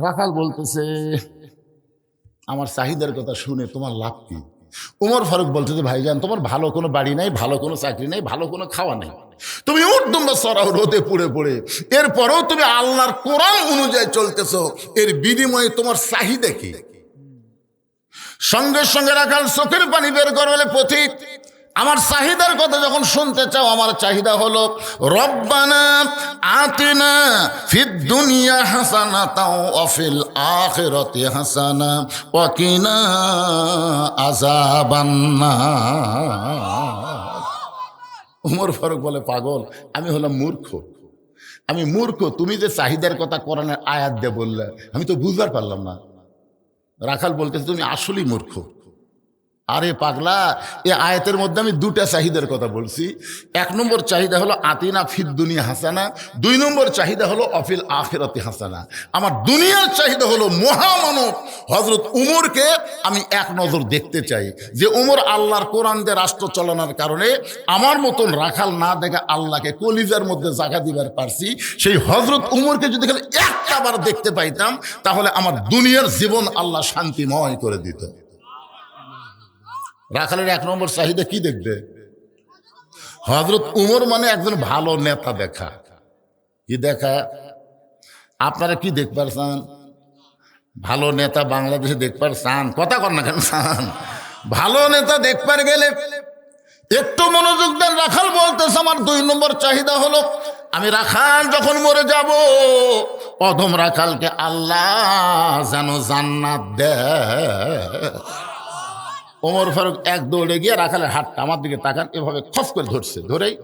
রাখাল বলতেছে আমার চাহিদার কথা শুনে তোমার লাভ কি? উমর ফারুক বলতেছে ভাইজান তোমার ভালো কোনো বাড়ি নাই, ভালো কোনো চাকরি নেই, ভালো কোনো খাওয়া নেই, তুমি উর্দুম্বা সরাও রোদে পুড়ে পড়ে, এরপরেও তুমি আল্লাহর কোরআন অনুযায়ী চলতেছো, এর বিনিময়ে তোমার চাহিদা কি? সঙ্গে সঙ্গে রাখাল চোখের পানি বের করে বলে পথিক আমার চাহিদার কথা যখন শুনতে চাও, আমার চাহিদা হলো রব্বানা আতিনা ফিদ দুনিয়া হাসানাতাও ওয়া ফিল আখিরাতি হাসানা ওয়া কিনা আযাবান্নার। ওমর ফারুক বলে পাগল, আমি হলাম মূর্খ, আমি মূর্খ, তুমি যে চাহিদার কথা কোরআনের আয়াত দিয়ে বললে আমি তো বুঝবার পারলাম না। রাখাল বলতেছে তুমি আসলেই মূর্খ। আরে পাগলা, এ আয়াতের মধ্যে আমি দুটা চাহিদার কথা বলছি। এক নম্বর চাহিদা হলো আতিনা ফিদ দুনিয়া হাসানা, দুই নম্বর চাহিদা হলো অফিল আখিরাতি হাসানা। আমার দুনিয়ার চাহিদা হলো মহামানব হযরত উমরকে আমি এক নজর দেখতে চাই, যে উমর আল্লাহর কোরআন দিয়ে রাষ্ট্র চালানোর কারণে আমার মতন রাখাল না দেখে আল্লাহকে কলিজার মধ্যে জায়গা দিবার পারছি। সেই হযরত উমরকে যদি খালি একটা বার দেখতে পাইতাম তাহলে আমার দুনিয়ার জীবন আল্লাহ শান্তিময় করে দিত। রাখালের এক নম্বর চাহিদা কি দেখবে? হযরত উমর মানে একজন ভালো নেতা দেখা। কি দেখা? আপনারা কি দেখবার চান? ভালো নেতা বাংলাদেশে দেখবার চান? কথা কর না কেন চান? ভালো নেতা দেখবার গেলে একটু মনোযোগ দেন। রাখাল বলতেছে আমার দুই নম্বর চাহিদা হলো আমি রাখাল যখন মরে যাব, অধম রাখালকে আল্লাহ যেন জান্নাত দেয়। ওমর ফারুক এক দৌড়ে গিয়ে রাখালের হাতটা আমার দিকে তাকান, এভাবে খপ করে ধরছে, ধরেই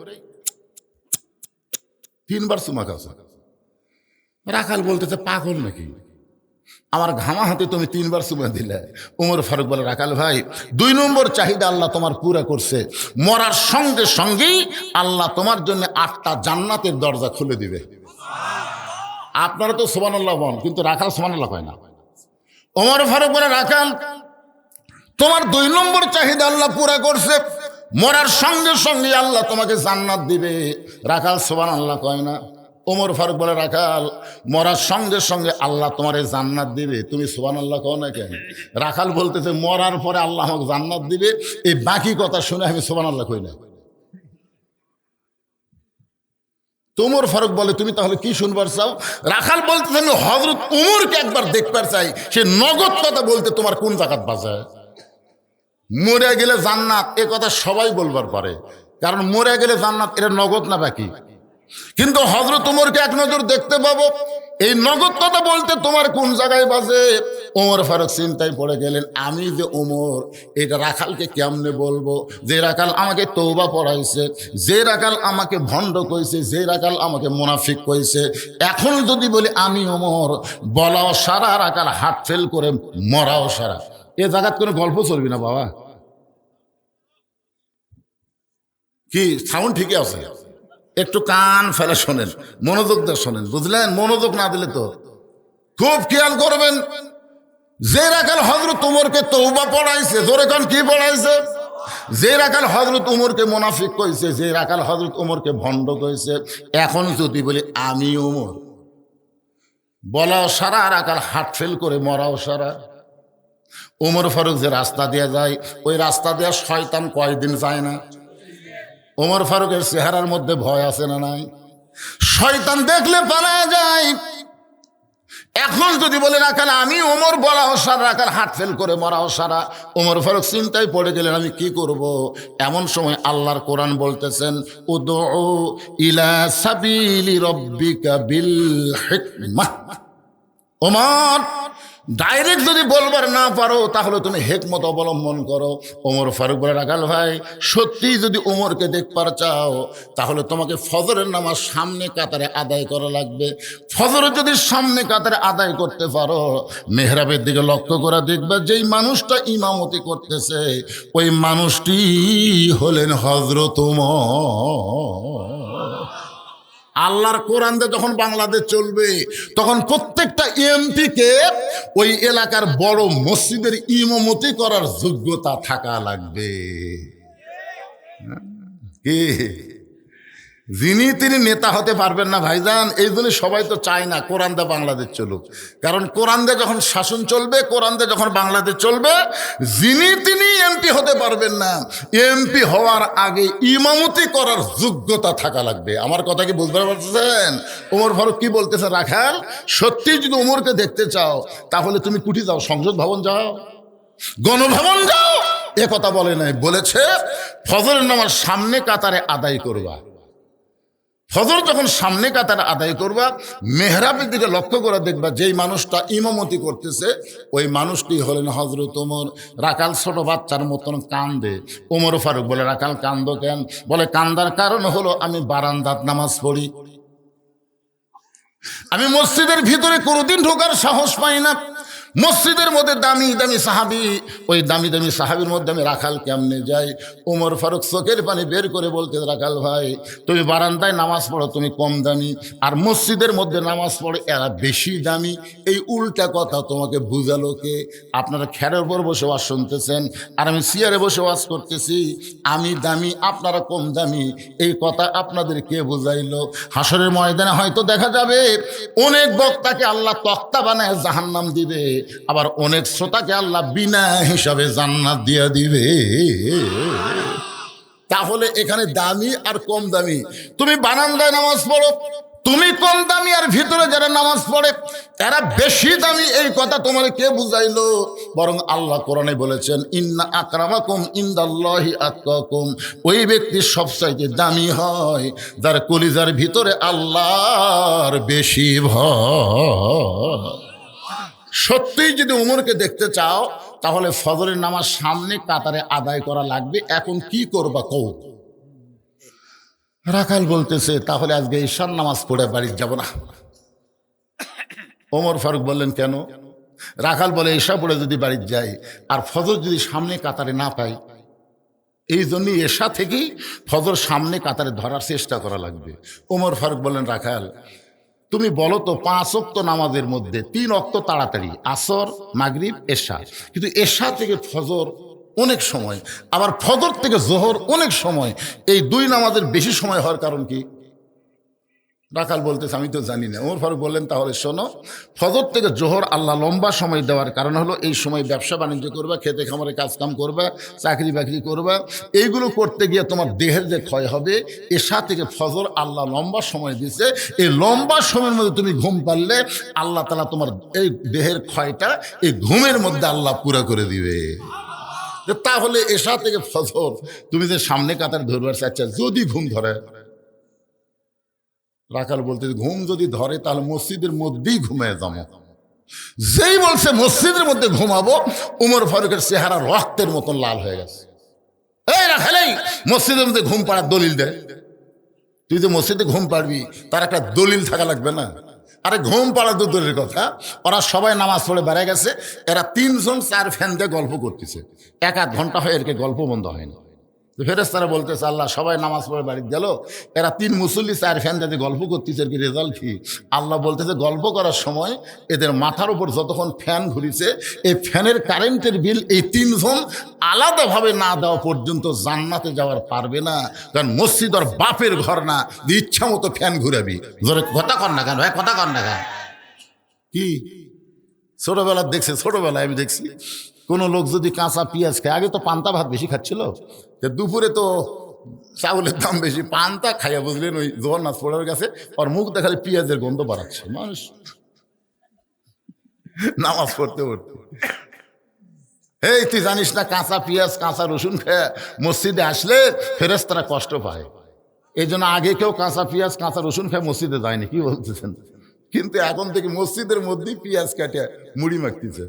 তিনবার চুমা খাচ্ছে। রাখাল বলতেছে পাগল নাকি, আমার ঘামা হাতে তুমি তিনবার চুমা দিলে। ওমর ফারুক বলে রাখাল ভাই, দুই নম্বর চাহিদা আল্লাহ তোমার পুরা করছে, মরার সঙ্গে সঙ্গেই আল্লাহ তোমার জন্য 8টা জান্নাতের দরজা খুলে দিবে। আপনারা তো সুবহানাল্লাহ বলেন, কিন্তু রাখাল সুবহানাল্লাহ কয় না। ওমর ফারুক বলে রাখাল তোমার দুই নম্বর চাহিদা আল্লাহ পুরা করছে, মরার সঙ্গে সঙ্গে আল্লাহ তোমাকে জান্নাত দিবে। রাখাল সুবহানাল্লাহ কয় না। ওমর ফারুক বলে রাখাল মরার সঙ্গে সঙ্গে আল্লাহ তোমার জান্নাত দিবে, তুমি সুবহানাল্লাহ কও না কেন? রাখাল বলতেছে মরার পরে আল্লাহ আমাকে জান্নাত দিবে, এই বাকি কথা শুনে আমি সুবহানাল্লাহ কই না। ওমর ফারুক বলে তুমি তাহলে কি শুনবার চাও? রাখাল বলতেছে আমি হযরত উমরকে একবার দেখবার চাই, সে নগদ কথা বলতে তোমার কোন জাকাত বাজায়? মরে গেলে জান্নাত এ কথা সবাই বলবার পারে, কারণ মরে গেলে জান্নাত এটা নগদ না বাকি। কিন্তু হযরত উমরকে এক নজর দেখতে পাবো, এই নগদ কথা বলতে তোমার কোন জায়গায় বাজে? ওমর ফারুক চিন্তায় পড়ে গেলেন, আমি যে ওমর এটা রাখালকে কেমনে বলবো? যে রাখাল আমাকে তওবা পড়াইছে, যে রাখাল আমাকে ভণ্ড কইছে, যে রাখাল আমাকে মুনাফিক কইছে, এখন যদি বলি আমি ওমর, বলাও সারা, রাখাল হাত ফেল করে মরাও সারা। এ জায়গার কোনো গল্প চলবি না বাবা। কি সাউন্ড ঠিকই আছে? একটু কান ফেলে শোনেন, মনোযোগ দিয়ে শোনেন, বুঝলেন? মনোযোগ না দিলে তো খুব খেয়াল করবেন। যে রাখাল হযরত উমরকে তওবা পড়াইছে, জোরে কান কি পড়াইছে? যে রাখাল হযরত উমরকে মুনাফিক কইছে, যে রাখাল হযরত উমরকে ভণ্ড কইছে, এখন যদি বলি আমি উমর, বলাও সারা, রাখাল হাট ফেল করে মরাও সারা। ওমর ফারুক যে রাস্তা দিয়ে যায়, ওই রাস্তা দিয়ে শয়তান কয়দিন যায় না? ওমর ফারুকের চেহারার মধ্যে ভয় আছে না নাই? শয়তান দেখলে পালায়া যায়। এখন যদি বলে রাখাল আমি ওমর, বলাও সারা, রাখাল হাট ফেল করে মরাও সারা। ওমর ফারুক চিন্তায় পড়ে গেলেন আমি কি করব? এমন সময় আল্লাহর কোরআন বলতেছেন উদউ ইলা সাবিলি রাব্বিকা বিল হিকমাহ। ওমর ডাইরেক্ট যদি বলবার না পারো তাহলে তুমি হিকমত অবলম্বন করো। ওমর ফারুক বলে রাখাল ভাই, সত্যি যদি ওমরকে দেখবার চাও তাহলে তোমাকে ফজরের নামাজ সামনে কাতারে আদায় করা লাগবে। ফজর যদি সামনে কাতারে আদায় করতে পারো, মেহরাবের দিকে লক্ষ্য করে দেখবে যেই মানুষটা ইমামতি করতেছে ওই মানুষটি হলেন হযরত ওমর। আল্লাহর কোরআন দিয়ে যখন বাংলাদেশ চলবে তখন প্রত্যেকটা এমপিকে ওই এলাকার বড় মসজিদের ইমামতি করার যোগ্যতা থাকা লাগবে। কি যিনি তিনি নেতা হতে পারবেন না ভাইজান। এই জন্য সবাই তো চায় না কোরআন দা বাংলাদেশ চলুক, কারণ কোরআন দা যখন শাসন চলবে, কোরআন দা যখন বাংলাদেশ চলবে, যিনি তিনি এমপি হতে পারবেন না। এমপি হওয়ার আগে ইমামতি করার যোগ্যতা থাকা লাগবে। আমার কথা কি বুঝতে পারছেন? ওমর ফারুক কি বলতেছে, রাখাল সত্যি যদি ওমরকে দেখতে চাও তাহলে তুমি কুঠি যাও, সংসদ ভবন যাও, গণভবন যাও। এ কথা বলে নাই, বলেছে ফজরের নামাজ সামনে কাতারে আদায় করবা। ফজর যখন সামনে কাতারে আদায় করবা, মেহরাবের দিকে লক্ষ্য করে দেখবা যেই মানুষটা ইমামতি করতেছে ওই মানুষটি হলেন হযরত ওমর। রাখাল ছোট বাচ্চার মতন কান্দে। ওমর ফারুক বলে, রাখাল কান্দো কেন? বলে, কান্দার কারণ হলো আমি বারান্দাত নামাজ পড়ি, আমি মসজিদের ভিতরে কোনোদিন ঢোকার সাহস পাই না। মসজিদের মধ্যে দামি দামি সাহাবি, ওই দামি দামি সাহাবির মধ্যে আমি রাখাল কেমনে যাই? ওমর ফারুক চোখের পানি বের করে বলতে, রাখাল ভাই তুমি বারান্দায় নামাজ পড়ো, তুমি কম দামি, আর মসজিদের মধ্যে নামাজ পড়ে এরা বেশি দামি। এই উল্টা কথা তোমাকে বুঝালো কে? আপনারা খেরের উপর বসে ওয়াজ শুনতেছেন আর আমি চেয়ারে বসে ওয়াজ করতেছি। আমি দামি, আপনারা কম দামি, এই কথা আপনাদের কে বুঝাইলো? হাসরের ময়দানে হয়তো দেখা যাবে অনেক বক্তাকে আল্লাহ তক্তা বানায় জাহান্নাম দিবে, আবার অনেক শ্রোতাকে আল্লাহ বিনা হিসাবে জান্নাত দিয়ে দিবে। তাহলে এখানে দামি আর কম দামি, তুমি বারান্দায় নামাজ পড়ো, তুমি কম দামি, আর ভিতরে যারা নামাজ পড়ে এরা বেশি দামি, এই কথা তোমার কে বুঝাইলো? বরং আল্লাহ কোরআনে বলেছেন, ইন্না আকরামাকুম ইনদাল্লাহি আতকাকুম। ওই ব্যক্তি সবচাইতে দামি হয় যার কলিজার ভিতরে আল্লাহর বেশি ভয়। সত্যিই যদি ওমরকে দেখতে চাও তাহলে ফজরের নামাজ সামনে কাতারে আদায় করা লাগবে। এখন কি করবা কও? রাখাল বলতেছে, তাহলে আজকে ঈশার নামাজ পড়ে বাড়ি যাব না। ওমর ফারুক বললেন, কেন? রাখাল বলে, ঈশা পড়ে যদি বাড়ি যাই আর ফজর যদি সামনে কাতারে না পাই, এই জন্যই ঈশা থেকেই ফজর সামনে কাতারে ধরার চেষ্টা করা লাগবে। ওমর ফারুক বললেন, রাখাল তুমি বলো তো 5 ওয়াক্ত নামাজের মধ্যে 3 ওয়াক্ত তাড়াতাড়ি, আসর, মাগরিব, এশা, কিন্তু এশা থেকে ফজর অনেক সময়, আবার ফজর থেকে জোহর অনেক সময়, এই 2 নামাজের বেশি সময় হওয়ার কারণ কি? রাখাল বলতেছে, আমি তো জানি না। ওমর ফারুক বললেন, তাহলে শোনো, ফজর থেকে জোহর আল্লাহ লম্বা সময় দেওয়ার কারণ হলো এই সময় ব্যবসা বাণিজ্য করবা, খেতে খামারে কাজকাম করবা, চাকরি বাকরি করবা, এইগুলো করতে গিয়ে তোমার দেহের যে ক্ষয় হবে। এশা থেকে ফজর আল্লাহ লম্বা সময় দিছে, এই লম্বা সময়ের মধ্যে তুমি ঘুম পারলে আল্লাহ তাআলা তোমার এই দেহের ক্ষয়টা এই ঘুমের মধ্যে আল্লাহ পুরা করে দিবে। তাহলে এশা থেকে ফজর তুমি যে সামনে কাতার ধরবার চাচ্ছা, যদি ঘুম ধরে, রাখাল বলতে, ঘুম যদি ধরে তাহলে মসজিদের মধ্যেই ঘুমিয়ে যাবো। যেই বলছে মসজিদের মধ্যে ঘুমাবো, উমর ফারুকের চেহারা রক্তের মতন লাল হয়ে গেছে। এই রাখাল, মসজিদের মধ্যে ঘুম পাড়ার দলিল দে। তুই যে মসজিদে ঘুম পাড়বি তার একটা দলিল থাকা লাগবে না? আরে ঘুম পাড়া তো দলিলের কথা, ওরা সবাই নামাজ পড়ে বেড়ে গেছে, এরা 3 জন 4 ফ্যান দিয়ে গল্প করতেছে, 1-1 ঘন্টা হয়ে এরকে গল্প বন্ধ হয়নি। ফেরেশতারা বলতেছে, আল্লাহ সবাই নামাজ পড়ে বাড়ি গেল, এরা 3 মুসল্লি 4 ফ্যান দিয়ে গল্প করতেছে, এর কি রেজাল্ট কি? আল্লাহ বলতেছে, গল্প করার সময় এদের মাথার উপর যতক্ষণ ফ্যান ঘুরিছে, এই ফ্যানের কারেন্টের বিল এই 3 জন আলাদাভাবে না দেওয়া পর্যন্ত জান্নাতে যাওয়ার পারবে না। কারণ মসজিদ আর বাপের ঘর না, ইচ্ছা মতো ফ্যান ঘুরাবি। জোরে কথা কর না কেন ভাই, কথা কর না কেন? কি ছোটবেলা দেখছে, ছোটবেলায় আমি দেখছি কোনো লোক যদি কাঁচা পেঁয়াজ খায়, আগে তো পান্তা ভাত বেশি খাচ্ছিল, দুপুরে তো চাউলের দাম বেশি, পান্তা খাইয়া বুঝলেন ওই জগন্নাথ পড়ার কাছে ওর মুখ দেখালে পেঁয়াজের গন্ধ বাড়াচ্ছে মানুষ নামাজ পড়তে পড়তে। এই তুই জানিস না, কাঁচা পেঁয়াজ কাঁচা রসুন খেয়ে মসজিদে আসলে ফেরেশতারা কষ্ট পায়। এই জন্য আগে কেউ কাঁচা পেঁয়াজ কাঁচা রসুন খেয়ে মসজিদে যায়নি, কি বলতেছেন? কিন্তু এখন থেকে মসজিদের মধ্যেই পেঁয়াজ কাটে মুড়ি মাখতেছে।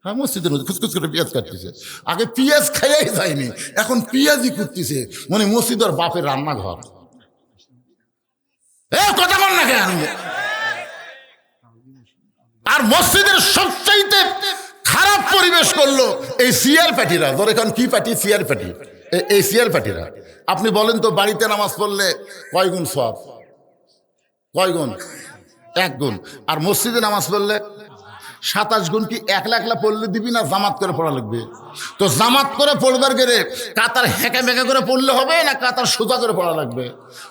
হ্যাঁ, মসজিদের মধ্যে খুচখুচ করে পেঁয়াজ কাটতেছে। আগে পেঁয়াজ খাইয়াই যায়নি, এখন পেঁয়াজই করতেছে, মানে মসজিদ আর বাপের রান্নাঘর। কথা বল না কেন? আর মসজিদের সবচাইতে খারাপ পরিবেশ করলো এই সিয়ার প্যাটিরা। ধর এখন কি প্যাটি? সিয়ার প্যাটি। এই সিয়ার প্যাটিরা, আপনি বলেন তো, বাড়িতে নামাজ পড়লে কয় গুণ সওয়াব? কয় গুণ? 1 গুণ। আর মসজিদে নামাজ পড়লে 27 গুণ কি একলা একলা পড়লে দিবি না জামাত করে পড়া লাগবে? তো জামাত করে পড়বার গেলে কাতার হেঁকে মেঁকে করে পড়লে হবে না কাতার সোজা করে পড়া লাগবে?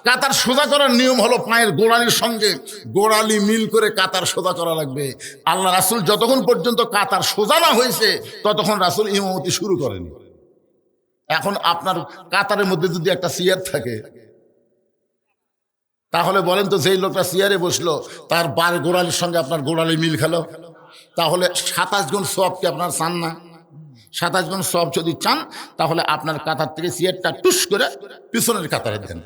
কাতার সোজা করার নিয়ম হলো পায়ের গোড়ালির সঙ্গে গোড়ালি মিল করে কাতার সোজা করা লাগবে। আল্লাহ রাসূল যতক্ষণ পর্যন্ত কাতার সোজা না হয়েছে ততক্ষণ রাসূল ইমামতি শুরু করেনি। এখন আপনার কাতারের মধ্যে যদি একটা চেয়ার থাকে, তাহলে বলেন তো যেই লোকটা চেয়ারে বসলো তার বার গোড়ালির সঙ্গে আপনার গোড়ালি মিল খেলো, তাহলে 27 গুণ সওয়াব কি আপনার চান না? 27 গুণ সওয়াব যদি চান তাহলে আপনার কাতার থেকে চেয়ারটা টুস করে পিছনের কাতারে দেন।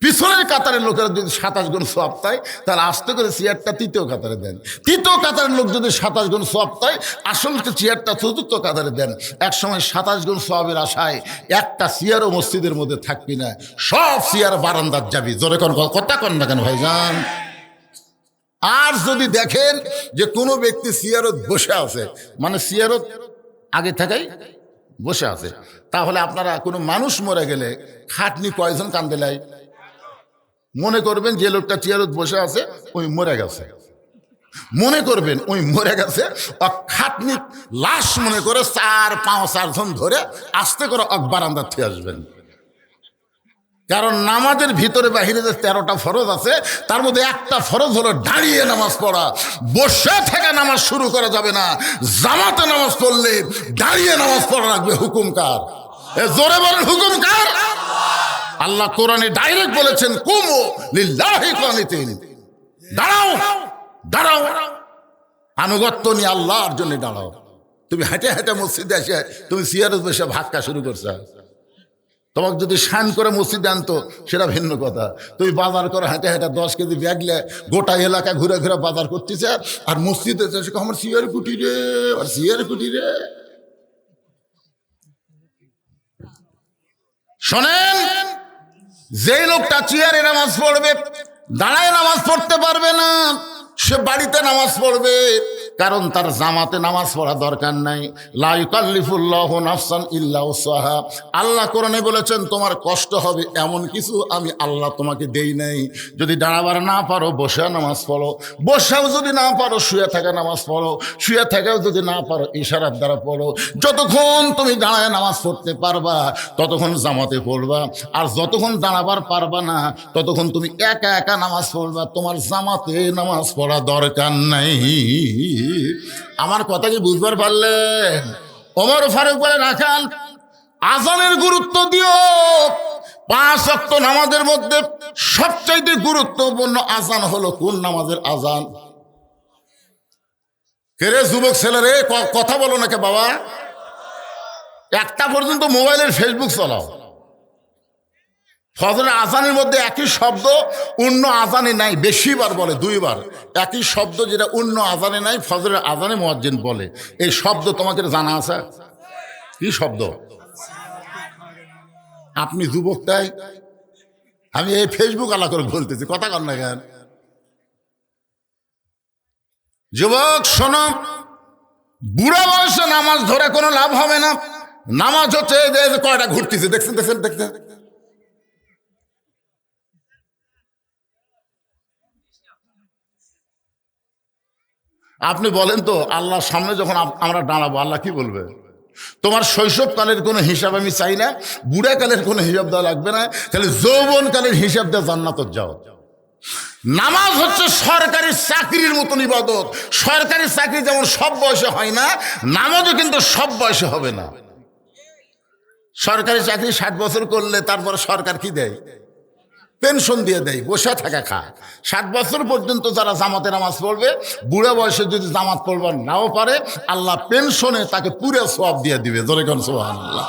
পিছনের কাতারের লোকেরা যদি 27 গুণ সওয়াব পায় তাহলে আস্তে করে চেয়ারটা তৃতীয় কাতারে দেন। তৃতীয় কাতারের লোক যদি 27 গুণ সওয়াব পায় আসলে চেয়ারটা চতুর্থ কাতারে দেন। এক সময় 27 গুণ সওয়াবের আশায় একটা চেয়ারও মসজিদের মধ্যে থাকবি না, সব চেয়ার বারান্দার যাবি। জোরে কোন কথা কন না কেন ভাইজান? আর যদি দেখেন যে কোনো ব্যক্তি চেয়ারত বসে আছে, মানে চেয়ারত আগে থেকেই বসে আছে, তাহলে আপনারা কোনো মানুষ মরে গেলে খাটনি কয়জন কান্দে লাই? মনে করবেন যে লোকটা চেয়ারত বসে আছে ওই মরে গেছে, মনে করবেন ওই মরে গেছে, খাটনি লাশ মনে করে 4-5 জন ধরে আস্তে করে বারান্দার থেকে আসবেন। কারণ নামাজের ভিতরে বাহিরে যে 13টা ফরজ আছে তার মধ্যে একটা ফরজ হলো দাঁড়িয়ে নামাজ পড়া। বসে থেকে নামাজ শুরু করা যাবে না। জামাতে নামাজ পড়লে দাঁড়িয়ে নামাজ পড়া লাগবে। হুকুম কার? জোরে বলেন হুকুম কার? আল্লাহ কোরআনে ডাইরেক্ট বলেছেন কুমু লিল্লাহি কানিতিন, দাঁড়াও দাঁড়াও, আনুগত্য নিয়ে আল্লাহর জন্য দাঁড়াও। তুমি হেঁটে হেঁটে মসজিদে এসে তুমি চেয়ারে বসে ভাক্কা শুরু করছো। তোমাকে যদি শান করে মসজিদে আনতো সেটা ভিন্ন কথা। তুমি বাজার করে হেঁটে হেঁটে 10 কেজি ব্যাগলে গোটা এলাকা ঘুরে ঘুরে বাজার করতেছে আর মসজিদে আমার সিয়ার কুটি রে, আর সিয়ার কুটি রে। শোনেন, যে লোকটা চেয়ারে নামাজ পড়বে দাঁড়ায় নামাজ পড়তে পারবে না, সে বাড়িতে নামাজ পড়বে। কারণ তার জামাতে নামাজ পড়া দরকার নাই। লা ইউকাল্লিফুল্লাহু নাফসান ইল্লা উসআহা। আল্লাহ কোরআনে বলেছেন তোমার কষ্ট হবে এমন কিছু আমি আল্লাহ তোমাকে দেই নাই। যদি দাঁড়াবার না পারো বসে নামাজ পড়ো, বসেও যদি না পারো শুয়ে থাকা নামাজ পড়ো, শুয়ে থাকাও যদি না পারো ইশারার দ্বারা পড়ো। যতক্ষণ তুমি দাঁড়ায় নামাজ পড়তে পারবা ততক্ষণ জামাতে পড়বা, আর যতক্ষণ দাঁড়াবার পারবা না ততক্ষণ তুমি একা একা নামাজ পড়বা। তোমার জামাতে নামাজ পড়া দরকার নাই। আমার কথা কি বুঝবার পারলেন? ওমর ফারুক বলে রাখাল আজানের গুরুত্ব দিও। 5 ওয়াক্ত নামাজের মধ্যে সবচাইতে গুরুত্বপূর্ণ আজান হলো কোন নামাজের আজান? কেরে যুবক ছেলেরে কথা বলো নাকি বাবা? একটা পর্যন্ত মোবাইলের ফেসবুক চালাও। ফজরের আজানের মধ্যে একই শব্দ অন্য আজানে নাই, বেশিবার বলে 2 বার। একই শব্দ যেটা অন্য আজানে নাই ফজরের আজানে মুয়াজ্জিন বলে। এই শব্দ তোমাকে জানা আছে? কি শব্দ? আপনি যুবক তাই আমি এই ফেসবুক আলা করে বলতেছি, কথা কর না কেন? যুবক শোনো, বুড়া বয়সে নামাজ ধরে কোনো লাভ হবে না। নামাজ হচ্ছে যে কয়টা ঘুরতেছে দেখছেন দেখছেন দেখছেন। আপনি বলেন তো আল্লাহর সামনে যখন আমরা দাঁড়াবো আল্লাহ কি বলবে? তোমার শৈশবকালের কোনো হিসাব আমি চাই না, বুড়াকালের কোনো হিসাব দেওয়া লাগবে না, তাহলে যৌবনকালের হিসাব দেওয়া জান্নাতে যাও। নামাজ হচ্ছে সরকারি চাকরির মতন ইবাদত। সরকারি চাকরি যেমন সব বয়সে হয় না, নামাজও কিন্তু সব বয়সে হবে না। সরকারি চাকরি 60 বছর করলে তারপরে সরকার কি দেয়? পেনশন দিয়ে দেয়, বসে থাকা খা। 60 বছর পর্যন্ত যারা জামাতে নামাজ পড়বে, বুড়া বয়সে যদি জামাত পড়বার নাও পারে আল্লাহ পেনশনে তাকে পুরো সওয়াব দিয়ে দিবে। জোরে কোন সুবহানাল্লাহ।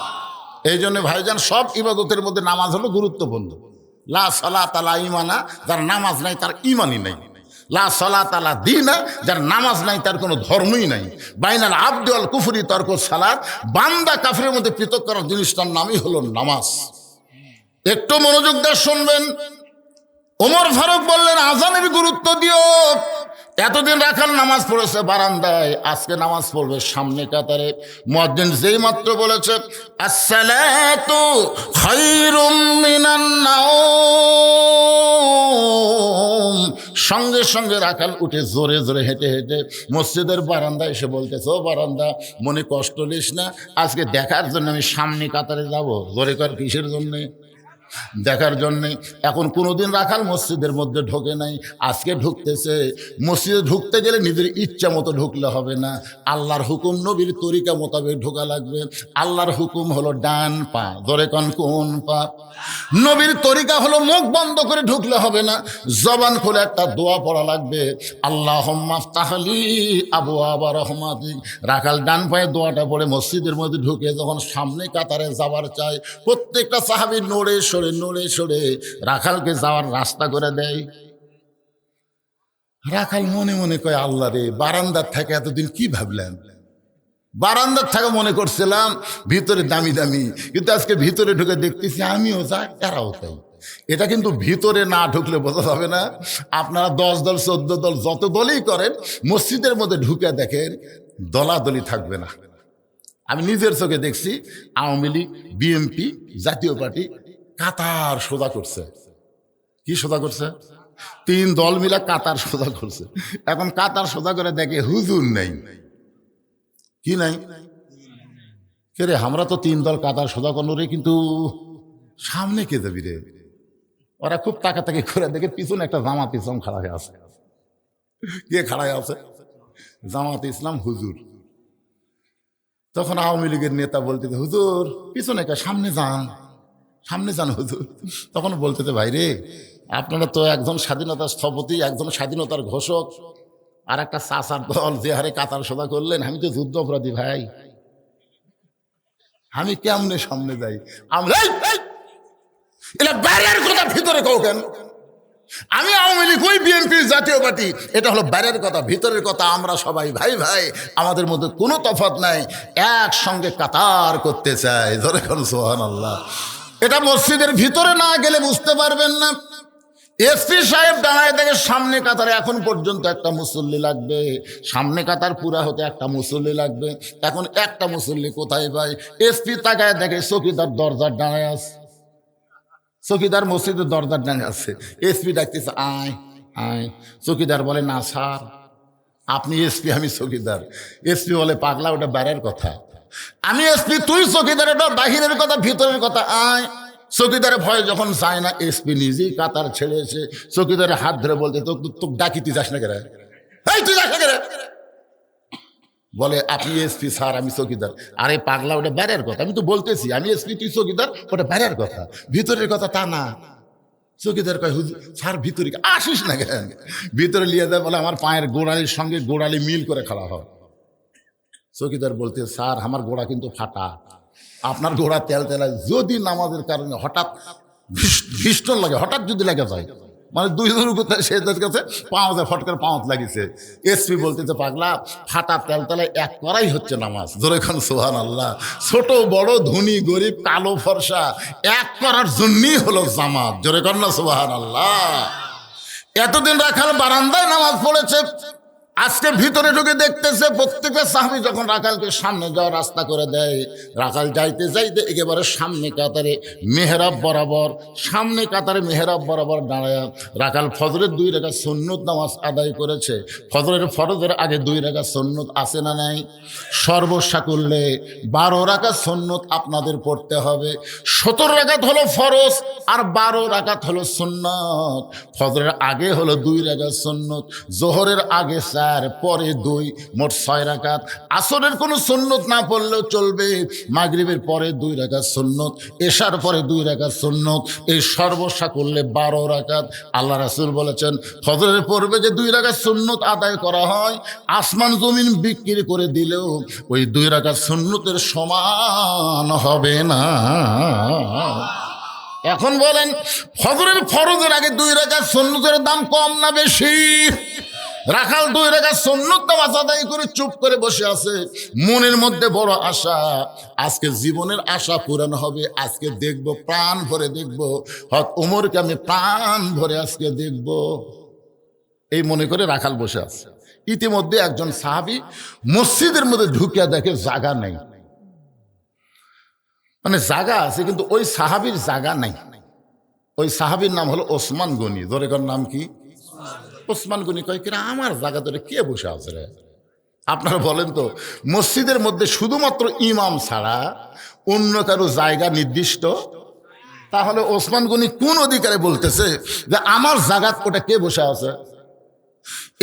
এই জন্য ভাইজান সব ইবাদতের মধ্যে নামাজ হলো গুরুত্বপূর্ণ। লা সালাতা লা ঈমানা, যার নামাজ নাই তার ঈমানই নাই। লা সালাতা লা দীনা, যার নামাজ নাই তার কোনো ধর্মই নাই। বাইনাল আবদি ওয়াল কুফরি তারকুস সালাত, বান্দা কাফিরের মধ্যে পৃথক করার জিনিসটার নামই হলো নামাজ। একটু মনোযোগ দিয়ে শুনবেন। ওমর ফারুক বললেন আজানের গুরুত্ব দিও। এতদিন রাখাল নামাজ পড়েছে বারান্দায়, আজকে নামাজ পড়বে সামনে কাতারে। মুয়াজ্জিন যেই মাত্র বলেছে আসসালাতু খায়রুম মিনান নাওম, সঙ্গে সঙ্গে রাখাল উঠে জোরে জোরে হেঁটে হেঁটে মসজিদের বারান্দায় এসে বলতেছে, ও বারান্দা, মনে কষ্ট নিস না, আজকে দেখার জন্য আমি সামনে কাতারে যাব। জোরে কর, কিসের জন্যে? দেখার জন্যে। এখন কোনোদিন রাখাল মসজিদের মধ্যে ঢোকে নাই, আজকে ঢুকতেছে। মসজিদে ঢুকতে গেলে নিজের ইচ্ছা মতো ঢুকলে হবে না, আল্লাহর হুকুম নবীর তরিকা মোতাবেক ঢোকা লাগবে। আল্লাহর হুকুম হলো ডান পা, ধরে কোন পা। নবীর তরিকা হলো মুখ বন্ধ করে ঢুকলে হবে না, জবান খুলে একটা দোয়া পড়া লাগবে, আল্লাহুম্মা আফতাহলি আবওয়াবা রহমাতিক। রাখাল ডান পায়ে দোয়াটা পড়ে মসজিদের মধ্যে ঢুকে যখন সামনে কাতারে যাবার চায়, প্রত্যেকটা সাহাবী নড়ে সরে রাখালকে যাওয়ার রাস্তা করে দেয়। রাখাল মনে মনে কয়, আল্লাহ রে, বারান্দার থেকে এতদিন কি ভাবলেন? বারান্দার থেকে মনে করছিলাম ভিতরে দামি দামি, কিন্তু আজকে ভিতরে ঢুকে দেখতেছি আমিও যা, এরাও তাই। এটা কিন্তু ভিতরে না ঢুকলে বোঝা যাবে না। আপনারা 10 দল 14 দল যত দলই করেন, মসজিদের মধ্যে ঢুকে দেখেন দলাদলি থাকবে না। আমি নিজের চোখে দেখছি, আওয়ামী লীগ, বিএনপি, জাতীয় পার্টি কাতার সোজা করছে। কি সোজা করছে? 3 দল মিলা কাতার সোজা করছে। এখন কাতার সোজা করে দেখে হুজুর নেই। কি নাই? কে রে, আমরা তো 3 দল কাতার সোজা করলো রে, কিন্তু সামনে কে যাবি রে? ওরা খুব তাকাতাকি করে দেখে পিছনে একটা জামাত ইসলাম খাড়া হয়ে আছে। কে খাড়া হয়ে আছে? জামাত ইসলাম হুজুর। তখন আওয়ামী লীগের নেতা বলতে, হুজুর পিছনে কে, সামনে যান হুজুর। তখন বলতে, ভাই রে, আপনারা তো একজন স্বাধীনতার স্থপতি, একজন স্বাধীনতার ঘোষক, আর একটা চাচার দল যে হারে কাতার সোজা করলেন, আমি তো যুদ্ধ অপরাধী ভাই, আমি কেমনে সামনে যাই? এটা বাইরের কথা, ভিতরে কও কেন? আমি আওয়ামী লীগ, ওই বিএনপি, জাতীয় পার্টি, এটা হলো বাইরের কথা। ভিতরের কথা আমরা সবাই ভাই ভাই, আমাদের মধ্যে কোনো তফাৎ নাই, একসঙ্গে কাতার করতে চাই। ধরে কোন সুবহানাল্লাহ। এটা মসজিদের ভিতরে না গেলে বুঝতে পারবেন না। এসপি সাহেব দাঁড়ায় দেখে সামনে কাতারে এখন পর্যন্ত একটা মুসল্লি লাগবে, সামনে কাতার পুরা হতে একটা মুসল্লি লাগবে। এখন একটা মুসল্লি কোথায় পায়? এসপি তাকায় দেখে চৌকিদার দরজার দাঁড়ায় আছে। চৌকিদার মসজিদের দরজার দাঁড়িয়ে আছে। এসপি ডাকতেছে, আয় আয়। চৌকিদার বলে, না স্যার, আপনি এসপি, আমি চৌকিদার। এসপি বলে, পাগলা, ওটা বাইরের কথা। আমি এসপি, তুই চৌকিদার, ওটা বাহিরের কথা, ভিতরের কথা, আয়। চৌকিদারের ভয় যখন যায় না, এসপি নিজেই কাতার ছেড়েছে। চৌকিদারের হাত ধরে বলতে, তোকে ডাকি, তুই যাস না কেন? এই তুই যাস না কেন? বলে, আপনি এসপি স্যার, আমি চৌকিদার। আরে পাগলা, ওটা বাইরের কথা। আমি তো বলতেছি আমি এসপি, তুই চৌকিদার, ওটা বাইরের কথা, ভিতরের কথা তা না। চৌকিদার কয়, হুজুর স্যার ভিতরে আসিস না কেন? ভিতরে নিয়ে যায়, বলে আমার পায়ের গোড়ালির সঙ্গে গোড়ালি মিল করে খাড়া হয়। চৌকিদার বলতে, স্যার আমার গোড়া কিন্তু ফাটা, আপনার গোড়া তেল তেলায়, যদি নামাজের কারণে হঠাৎ ভীষণ লাগে, হঠাৎ যদি লেগে যায়, মানে 2 জন কোথায় সে কাছে পাওয়া যায়, ফটকার পাওয়াত লাগিছে। এসপি বলতেছে, পাগলা, ফাটা তেল তেলায় এক করাই হচ্ছে নামাজ। ধরে খান সুবহানাল্লাহ। ছোট বড়, ধনী গরিব, কালো ফর্সা, এক করার জন্যই হলো জামাত। জোরে কর না সুবহানাল্লাহ। এতদিন রাখাল বারান্দায় নামাজ পড়েছে, আজকে ভিতরে ঢুকে দেখতেছে প্রত্যেকটা সাহাবী যখন রাখালকে সামনে যাওয়ার রাস্তা করে দেয়, রাখাল যাইতে যাইতে একেবারে সামনে কাতারে মেহরাব বরাবর, সামনে কাতারে মেহরাব বরাবর দাঁড়ায় রাখাল ফজরের 2 রাকাত সুন্নত নামাজ আদায় করেছে। ফজরের ফরজের আগে 2 রাকাত সুন্নত আছে না নাই? সর্বসাকুল্যে 12 রাকাত সুন্নত আপনাদের পড়তে হবে। 17 রাকাত হলো ফরজ আর 12 রাকাত হলো সুন্নত। ফজরের আগে হলো 2 রাকাত সুন্নত, জোহরের আগে 4, পরে 2, মোট 6 রাকাত। আসরের কোনো সুন্নত না পড়লেও চলবে। মাগরিবের পরে 2 রাকাত সুন্নত, এশার পরে 2 রাকাত সুন্নত, এই সর্বসাকুল্যে 12 রাকাত। আল্লাহ রাসূল বলেছেন, ফজরের পূর্বে যে 2 রাকাত সুন্নত আদায় করা হয়, আসমান জমিন বিক্রি করে দিলেও ওই 2 রাকাত সুন্নতের সমান হবে না। এখন বলেন, ফজরের ফরজের আগে 2 রাকাত সুন্নতের দাম কম না বেশি? রাখাল 2 রাকাত সুন্নত নামাজ আদায় করে চুপ করে বসে আছে, মনের মধ্যে বড় আশা, আজকে জীবনের আশা পূরণ হবে। আজকে দেখব, প্রাণ ভরে দেখব, হক ওমরকে আমি প্রাণ ভরে আজকে দেখব। এই মনে করে রাখাল বসে আছে। ইতিমধ্যে একজন সাহাবী মসজিদের মধ্যে ঢুকিয়া দেখে জায়গা নেই, মানে জায়গা আছে কিন্তু ওই সাহাবীর জায়গা নাই। ওই সাহাবীর নাম হলো ওসমান গনি। দরেকার নাম কি? ওসমান গনি। কয় কিনা আমার জায়গা ধরে কে বসে আছে রে? আপনারা বলেন তো, মসজিদের মধ্যে শুধুমাত্র ইমাম ছাড়া অন্য কারো জায়গা নির্দিষ্ট? তাহলে ওসমান গনি কোন অধিকারে বলতেছে যে আমার জায়গা ওটা কে বসে আছে?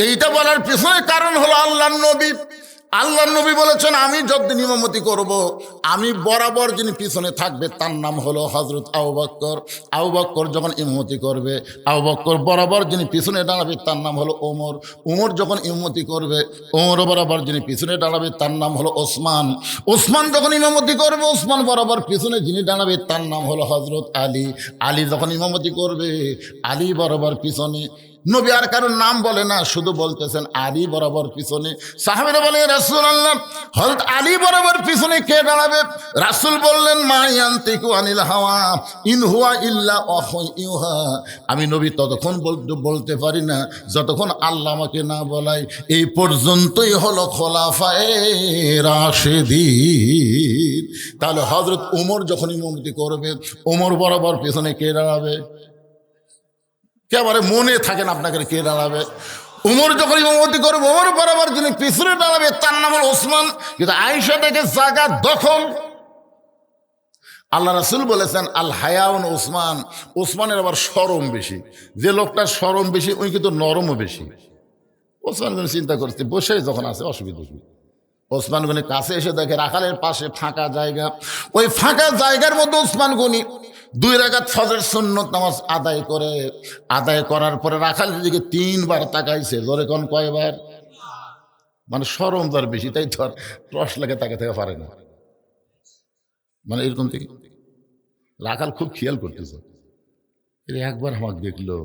এইটা বলার পিছনে কারণ হলো আল্লাহর নবী। আল্লাহর নবী বলেছেন, আমি যতদিন ইমামতি করব, আমি বরাবর যিনি পিছনে থাকবে তার নাম হলো হযরত আবু বকর। আবু বকর যখন ইমামতি করবে, আবু বকর বরাবর যিনি পিছনে দাঁড়াবে তার নাম হলো ওমর। ওমর যখন ইমামতি করবে, ওমর বরাবর যিনি পিছনে দাঁড়াবে তার নাম হলো ওসমান। ওসমান যখন ইমামতি করবে, ওসমান বরাবর পিছনে যিনি দাঁড়াবে তার নাম হলো হযরত আলী। আলী যখন ইমামতি করবে, আলী বরাবর পিছনে। নবী আর কারোর নাম বলে না, শুধু বলতেছেন আলী বরাবর পিছনে। সাহাবীরা বলে, রাসূলুল্লাহ হযরত আলী বরাবর পিছনে কে দাঁড়াবে? রাসূল বললেন, মা ইয়ান্তিকু আনিল হাওয়া ইন হুয়া ইল্লা ওয়াহয়ুন ইউহা। আমি নবী ততক্ষণ বলতে পারি না যতক্ষণ আল্লাহ আমাকে না বলায়। এই পর্যন্তই হলো খোলাফায়ে রাশেদিন। তাহলে হযরত ওমর যখন ইমামতি করবে, ওমর বরাবর পিছনে কে দাঁড়াবে? একেবারে মনে থাকেন আপনাকে কে দাঁড়াবে? উমর যখন ইমামতি করবে, ওমর বরাবর যিনি পিছনে দাঁড়াবে তার নাম হল ওসমান। কিন্তু আয়েশা থেকে জায়গা দখল। আল্লাহ রাসূল বলেছেন, আল হায়াউন ওসমান। ওসমানের আবার শরম বেশি। যে লোকটার শরম বেশি ওই কিন্তু নরমও বেশি। ওসমান গনি চিন্তা করতে বসে যখন আছে অসুবিধা কি? ওসমান গনি কাছে এসে দেখে রাখালের পাশে ফাঁকা জায়গা। ওই ফাঁকা জায়গার মধ্যে ওসমান গনি 2 রাকাত ফজর সুন্নত নামাজ আদায় করার পরে রাখালের দিকে 3 বার তাকাইছে। জোরে কোন কয়বার? মানে শরম তার বেশি, তাই তো আর টস লাগে তাকে থেকে পারে না। মানে এরকম থেকে রাখাল খুব খেয়াল করতেছে, একবার আমাকে দেখলো,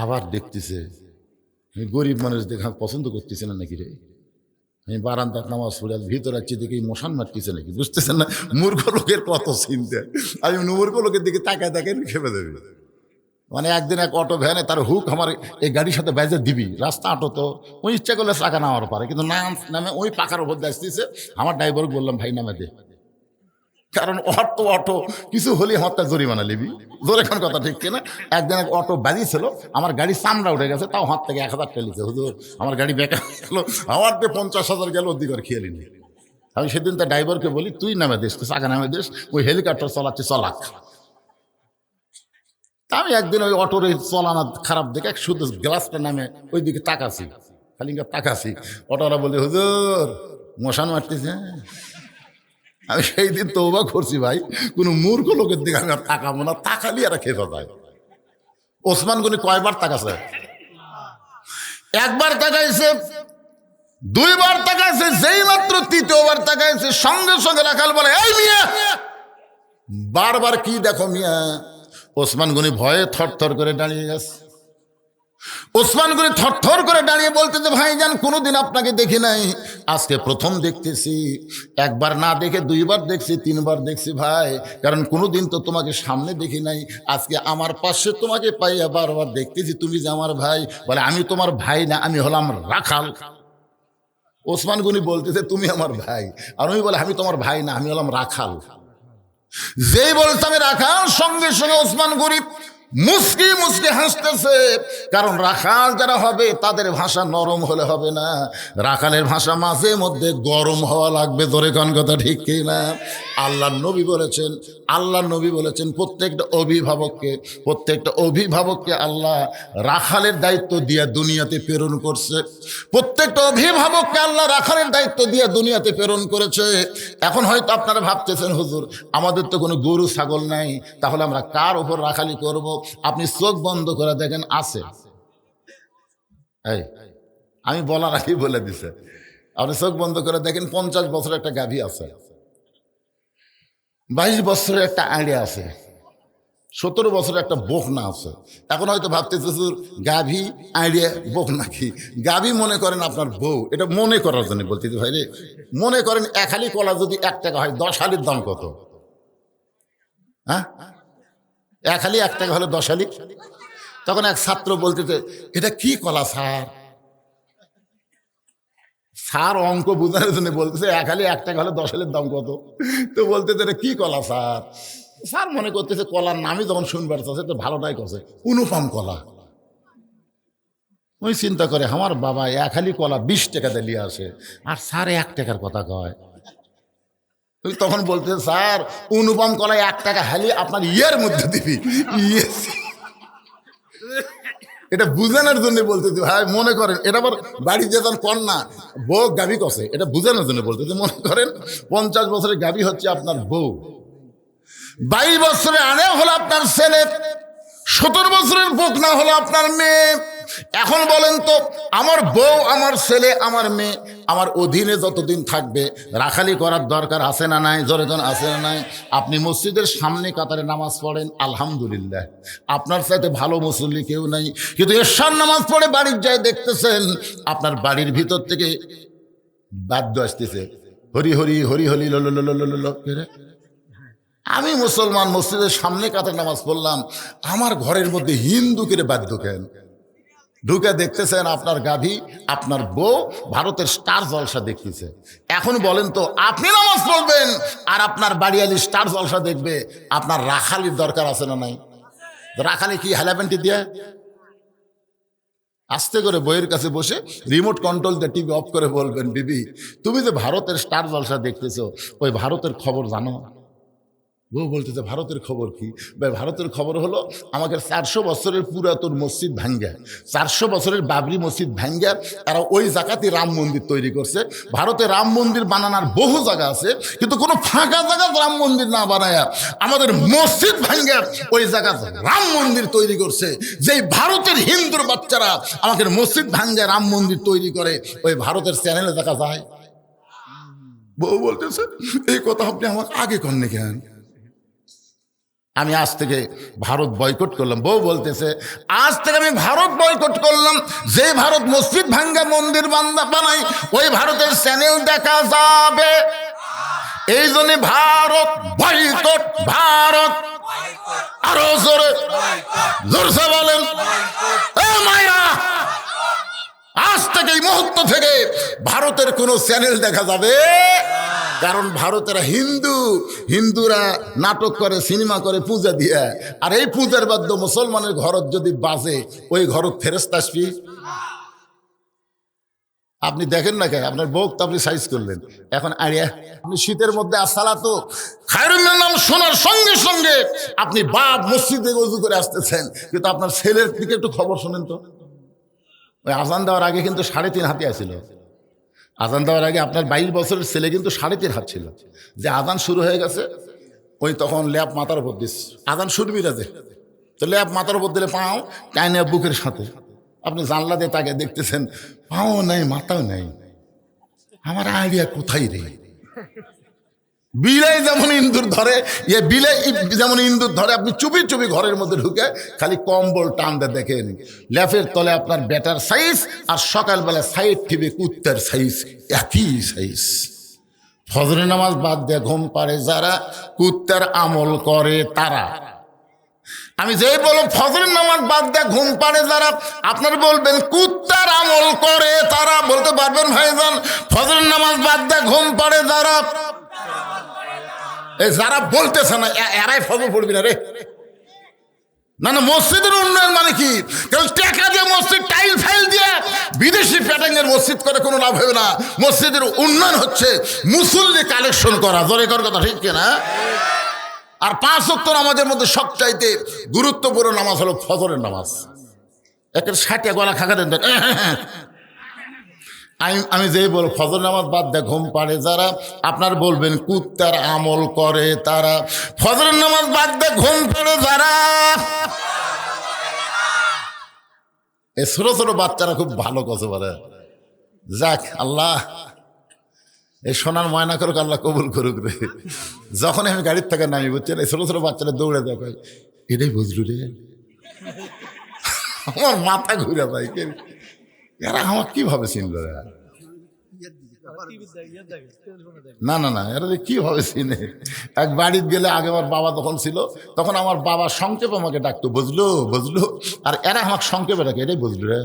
আবার দেখতেছে। গরিব মানুষ দেখা পছন্দ করতেছে না নাকি রে? আমি বারান্দার নামাজ পড়ে ভিতরে আসছি দেখি মশান মারতেছে নাকি, বুঝতেছেন না? মূর্খ লোকের কত চিন্তা। আমি মূর্খ লোকের দিকে তাকায় খেপে দেবে। মানে একদিন এক অটো ভ্যানে তার হুক আমার এই গাড়ির সাথে বেজে দিবি। রাস্তা অটো তো ওই ইচ্ছা করলে চাকা নামার পারে, কিন্তু নামে ওই পাকার উপর আসতেছে। আমার ড্রাইভারকে বললাম, ভাই নামে দে, কারণ অটো কিছু হলে আমার তার জরিমানা নিবি। ধরে এখন কথা ঠিক কিনা? একদিন এক অটো বাজিয়েছিল, আমার গাড়ি চামড়া উঠে গেছে, তাও হাত থেকে 1000 টাকা লিখে, হুজুর আমার গাড়ি বেকার গেল, আমার 50,000 গেল, অধিকার খেয়ে নিনি। আমি সেদিন তার ড্রাইভারকে বলি, তুই নামে দিস, তুই চাকা নামে দিস, ওই হেলিকপ্টার চালাচ্ছে চলাক। আমি একদিন ওই অটোর চলানা খারাপ দেখে শুধু গ্লাসটা নামে ওই দিকে তাকাছি, খালি তাকাছি। অটোরা বলে, হুজুর মশান মারতেছে। আমি সেই দিন তওবা করছি, ভাই কোনো মূর্খ লোকের দিকে আমি আর তাকাবো না, তাকালি আর খেপে যায়। ওসমান গনি কয়বার তাকাছে? একবার তাকাইছে, 2 বার তাকাইছে। যেই মাত্র 3য়বার তাকাইছে, সঙ্গে সঙ্গে রাখাল বলে, এই মিয়া বারবার কি দেখো মিয়া? ওসমান গনি ভয়ে থরথর করে দাঁড়িয়ে গেছে। ওসমান গনি থরথর করে দাঁড়িয়ে বলতেছে, ভাইজান কোনোদিন আপনাকে দেখি নাই, আজকে প্রথম দেখতেছি। একবার না দেখে 2 বার দেখছি, 3 বার দেখছি ভাই, কারণ কোনোদিন তো তোমাকে সামনে দেখি নাই। আজকে আমার পাশে তোমাকে পাইয়া বারবার দেখতেছি, তুমি যে আমার ভাই। বলে, আমি তোমার ভাই না, আমি হলাম রাখাল। ওসমান গনি বলতেছে, তুমি আমার ভাই, আর আমি বলে, আমি তোমার ভাই না, আমি হলাম রাখাল। যেই বলছে আমি রাখাল, সঙ্গে সঙ্গে ওসমান গনি মুস্কি মুস্কি হাসতেছে। কারণ রাখাল যারা হবে তাদের ভাষা নরম হলে হবে না, রাখালের ভাষা মাঝে মধ্যে গরম হওয়া লাগবে। ধরে কোন কথা ঠিক কি না? আল্লাহর নবী বলেছেন প্রত্যেকটা অভিভাবককে আল্লাহ রাখালের দায়িত্ব দিয়ে দুনিয়াতে প্রেরণ করছে। প্রত্যেকটা অভিভাবককে আল্লাহ রাখালের দায়িত্ব দিয়ে দুনিয়াতে প্রেরণ করেছে। এখন হয়তো আপনারা ভাবতেছেন, হুজুর আমাদের তো কোনো গরু ছাগল নাই, তাহলে আমরা কার উপর রাখালি করব? আপনি চোখ বন্ধ করে দেখেন, আছে। এই আমি বলার আগেই বলে দিছে, আপনি চোখ বন্ধ করে দেখেন, 50 বছরের একটা গাভী আছে, 22 বছরের একটা আইডিয়া আছে, 17 বছরের একটা বকনা আছে। এখন হয়তো ভাবতেছে গাভী আইডিয়া বক নাকি? গাভী মনে করেন আপনার বউ, এটা মনে করার জন্য বলতেছি ভাই রে। মনে করেন 1 হালি কলা যদি 1 টাকা হয়, 10 হালির দাম কত? হ্যাঁ, 1 হালি 1 টাকা হলে 10 হালি। তখন এক ছাত্র বলতেছে, এটা কি কলা স্যার? স্যার অঙ্ক বোঝানোর জন্য বলতেছে, এক হালি 1 টাকা হলে 10 হালের দাম কত? তো বলতেছে এটা কি কলা স্যার? স্যার মনে করতেছে কলার নামই যখন শুনবার চাচ্ছে তো ভালোটাই করছে, অনুপম কলা। ওই চিন্তা করে আমার বাবা 1 হালি কলা 20 টাকা দিয়ে নিয়ে আসে, আর স্যার 1 টাকার কথা কয়। তখন বলতে, স্যার অনুপম কলা 1 টাকা হালি আপনার ইয়ের মধ্যে দিবি। এটা বুঝানোর জন্য বলতেছি ভাই, মনে করেন এটা আবার বাড়ি যেতেন কন্যা বউ গাভী কষে, এটা বুঝানোর জন্য বলতেছি। মনে করেন 50 বছরের গাভী হচ্ছে আপনার বউ, 22 বছরে আনে হলো আপনার ছেলে, 17 বছরের বুক না হলো আপনার মেয়ে। এখন বলেন তো, আমার বউ, আমার ছেলে, আমার মেয়ে আমার অধীনে যতদিন থাকবে রাখালি করার দরকার আছে না নাই? জোরেজন আছে না নাই? আপনি মসজিদের সামনে কাতারে নামাজ পড়েন, আলহামদুলিল্লাহ, আপনার চাইতে ভালো মুসল্লি কেউ নাই। কিন্তু এশার নামাজ পড়ে বাড়ির যায় দেখতেছেন আপনার বাড়ির ভিতর থেকে বাদ্য আসতেছে, হরি হরি হরি হরি লো। আমি মুসলমান, মসজিদের সামনে কাতারে নামাজ পড়লাম, আমার ঘরের মধ্যে হিন্দু করে বাদ্য কেন? ঢুকে দেখতেছেন আপনার গাভী, আপনার বউ ভারতের স্টার জলসা দেখতেছে। এখন বলেন তো, আপনি নামাজ পড়বেন আর আপনার বাড়িয়ালি স্টার জলসা দেখবে, আপনার রাখালির দরকার আছে না নাই? রাখালি কি হেলাপেন্টি দিয়ে আস্তে করে বইয়ের কাছে বসে রিমোট কন্ট্রোল দিয়ে টিভি অফ করে বলবেন, বিবি তুমি যে ভারতের স্টার জলসা দেখতেছো, ওই ভারতের খবর জানো? বউ বলতেছে, ভারতের খবর কি? ভাই ভারতের খবর হলো আমাকে 400 বছরের পুরাতন মসজিদ ভাঙ্গা, 400 বছরের বাবরি মসজিদ ভাঙ্গা তারা ওই জায়গাতে রাম মন্দির তৈরি করছে। ভারতে রাম মন্দির বানানোর বহু জায়গা আছে, কিন্তু কোনো ফাঁকা জায়গা রাম মন্দির না বানায়া আমাদের মসজিদ ভাঙ্গা ওই জায়গা রাম মন্দির তৈরি করছে। যেই ভারতের হিন্দুর বাচ্চারা আমাদের মসজিদ ভাঙ্গা রাম মন্দির তৈরি করে, ওই ভারতের চ্যানেলে দেখা যায়। বউ বলতেছে, এই কথা আপনি আমার আগে কননি কেন? আমি আজ থেকে ভারত বয়কট করলাম। বউ বলতেছে, আজ থেকে আমি ভারত বয়কট করলাম, যে ভারত মসজিদ ভাঙ্গা মন্দির বানাই ওই ভারতের চ্যানেল দেখা যাবে। এই জন্য ভারত বয়কট, ভারত। আরো জোরে জোরসে বলেন, মায়া আজ থেকে এই মুহূর্ত থেকে ভারতের কোনো চ্যানেল দেখা যাবে, কারণ ভারতের হিন্দুরা নাটক করে, সিনেমা করে, পূজা দিয়ে, আর এই পূজার বাদ্য মুসলমানের ঘরত যদি বাজে, ওই ঘরত ফেরেশতা আসবি। আপনি দেখেন না কেন, আপনার বউ তো আপনি সাইজ করলেন, এখন আড়িয়া আপনি শীতের মধ্যে আসসালাতু খায়রুন মিনান নাম শোনার সঙ্গে সঙ্গে আপনি বাপ মসজিদে ওযু করে আসতেছেন, কিন্তু আপনার ছেলের দিকে একটু খবর শোনেন তো। ওই আজান দেওয়ার আগে কিন্তু 3.5 হাতি আসছিল। আজান দেওয়ার আগে আপনার 22 বছরের ছেলে কিন্তু 3.5 হাত ছিল। যে আজান শুরু হয়ে গেছে, ওই তখন ল্যাপ মাথার উপর দিস, আজান শুরবি রাজে, তো ল্যাপ মাথার উপর দিলে পাও টাইনে বুকের সাথে, আপনি জানলা দিয়ে তাকে দেখতেছেন, পাও নাই মাথাও নাই। আমার আইডিয়া কোথায় রে? বিলাই যেমন ইন্দুর ধরে, বিলাই যেমন ইন্দুর ধরে, আপনি চুপি চুপি ঘরের মধ্যে ঢুকে খালি কম্বল টান দিয়ে দেখেন, ল্যাপের তলে আপনার ব্যাটার সাইজ আর সকালবেলা সাইড টিভি কুত্তার সাইজ একই সাইজ। ফজরের নামাজ বাদ দিয়ে ঘুম পাড়ে যারা, কুত্তার আমল করে তারা। আমি যেই বলব ফজরের নামাজ বাদ দিয়ে ঘুম পাড়ে যারা, আপনার বলবেন কুত্তার আমল করে তারা। বলতে পারবেন ভাইজান, ফজরের নামাজ বাদ দিয়ে ঘুম পাড়ে যারা, যারা বলতেছে না এরাই ফজর পড়বি না রে। না না, মসজিদের উন্নয়ন মানে কি? টাকা দিয়ে মসজিদ টাইল ফাইল দিয়ে বিদেশি প্যাটার্নের মসজিদ করে কোনো লাভ হবে না। মসজিদের উন্নয়ন হচ্ছে মুসল্লি কালেকশন করা। জোরে কর কথা, ঠিক কিনা? আর 5 ওয়াক্ত নামাজের মধ্যে সবচাইতে গুরুত্বপূর্ণ নামাজ হলো ফজরের নামাজ। একের 60 গলা খাকা দেন। আমি যেই বল ফজর নামাজ বাদ দিয়ে ঘুম পাড়ে যারা, আপনার বলবেন কুত্তার আমল করে তারা। ফজর নামাজ বাদ দিয়ে ঘুম পাড়ে যারা, এই ছোট ছোট বাচ্চারা খুব ভালো কথা বলে। যাক, আল্লাহ এই সোনার ময়না করুক, আল্লাহ কবুল করুক রে। যখন আমি গাড়ির থেকে নামি, বুঝছেন, এই ছোট ছোট বাচ্চারা দৌড়ে দেখে, এটাই বুঝলু রে। আমার মাথা ঘুরে ভাই, এরা আমার কিভাবে চিনল? না না না, এরা যে কিভাবে চিনে। এক বাড়িতে গেলে আগে আমার বাবা তখন ছিল, তখন আমার বাবা সংক্ষেপে আমাকে ডাকতো, বুঝলো বুঝলো, আর এরা আমাকে সংক্ষেপে ডাকে, এটাই বুঝলো রে।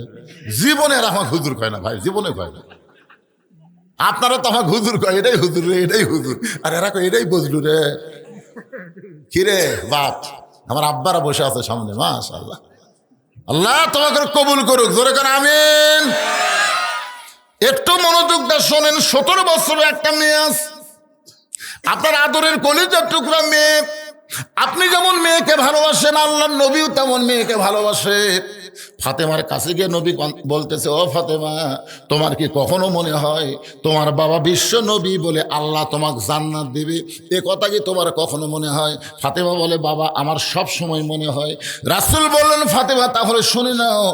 জীবনে এরা আমাকে হুজুর কয় না ভাই, জীবনে কয় না। আপনারা তো আমাকে হুজুর কয়, এটাই হুজুর রে, এটাই হুজুর, আর এরা কয় এটাই বুঝলু রে। কিরে বাপ, আমার আব্বারা বসে আছে সামনে, মাশাআল্লাহ, আল্লাহ তোমাকে কবুল করুক, জোরে করে আমিন। একটু মনোযোগ দিয়ে শোনেন। 17 বছরের একটা মেয়ে আছে, আপনার আদরের কলিজার টুকরা মেয়ে। আপনি যেমন মেয়েকে ভালোবাসেন, আল্লাহর নবীও তেমন মেয়েকে ভালোবাসে। ফাতেমার কাছে গিয়ে নবী বলতেছে, ও ফাতেমা, তোমার কি কখনো মনে হয় তোমার বাবা বিশ্ব নবী বলে আল্লাহ তোমাকে জান্নাত দিবে? এ কথা কি তোমার কখনো মনে হয়? ফাতেমা বলে, বাবা আমার সব সময় মনে হয়। রাসূল বললেন, ফাতেমা তাহলে শুনে নাও,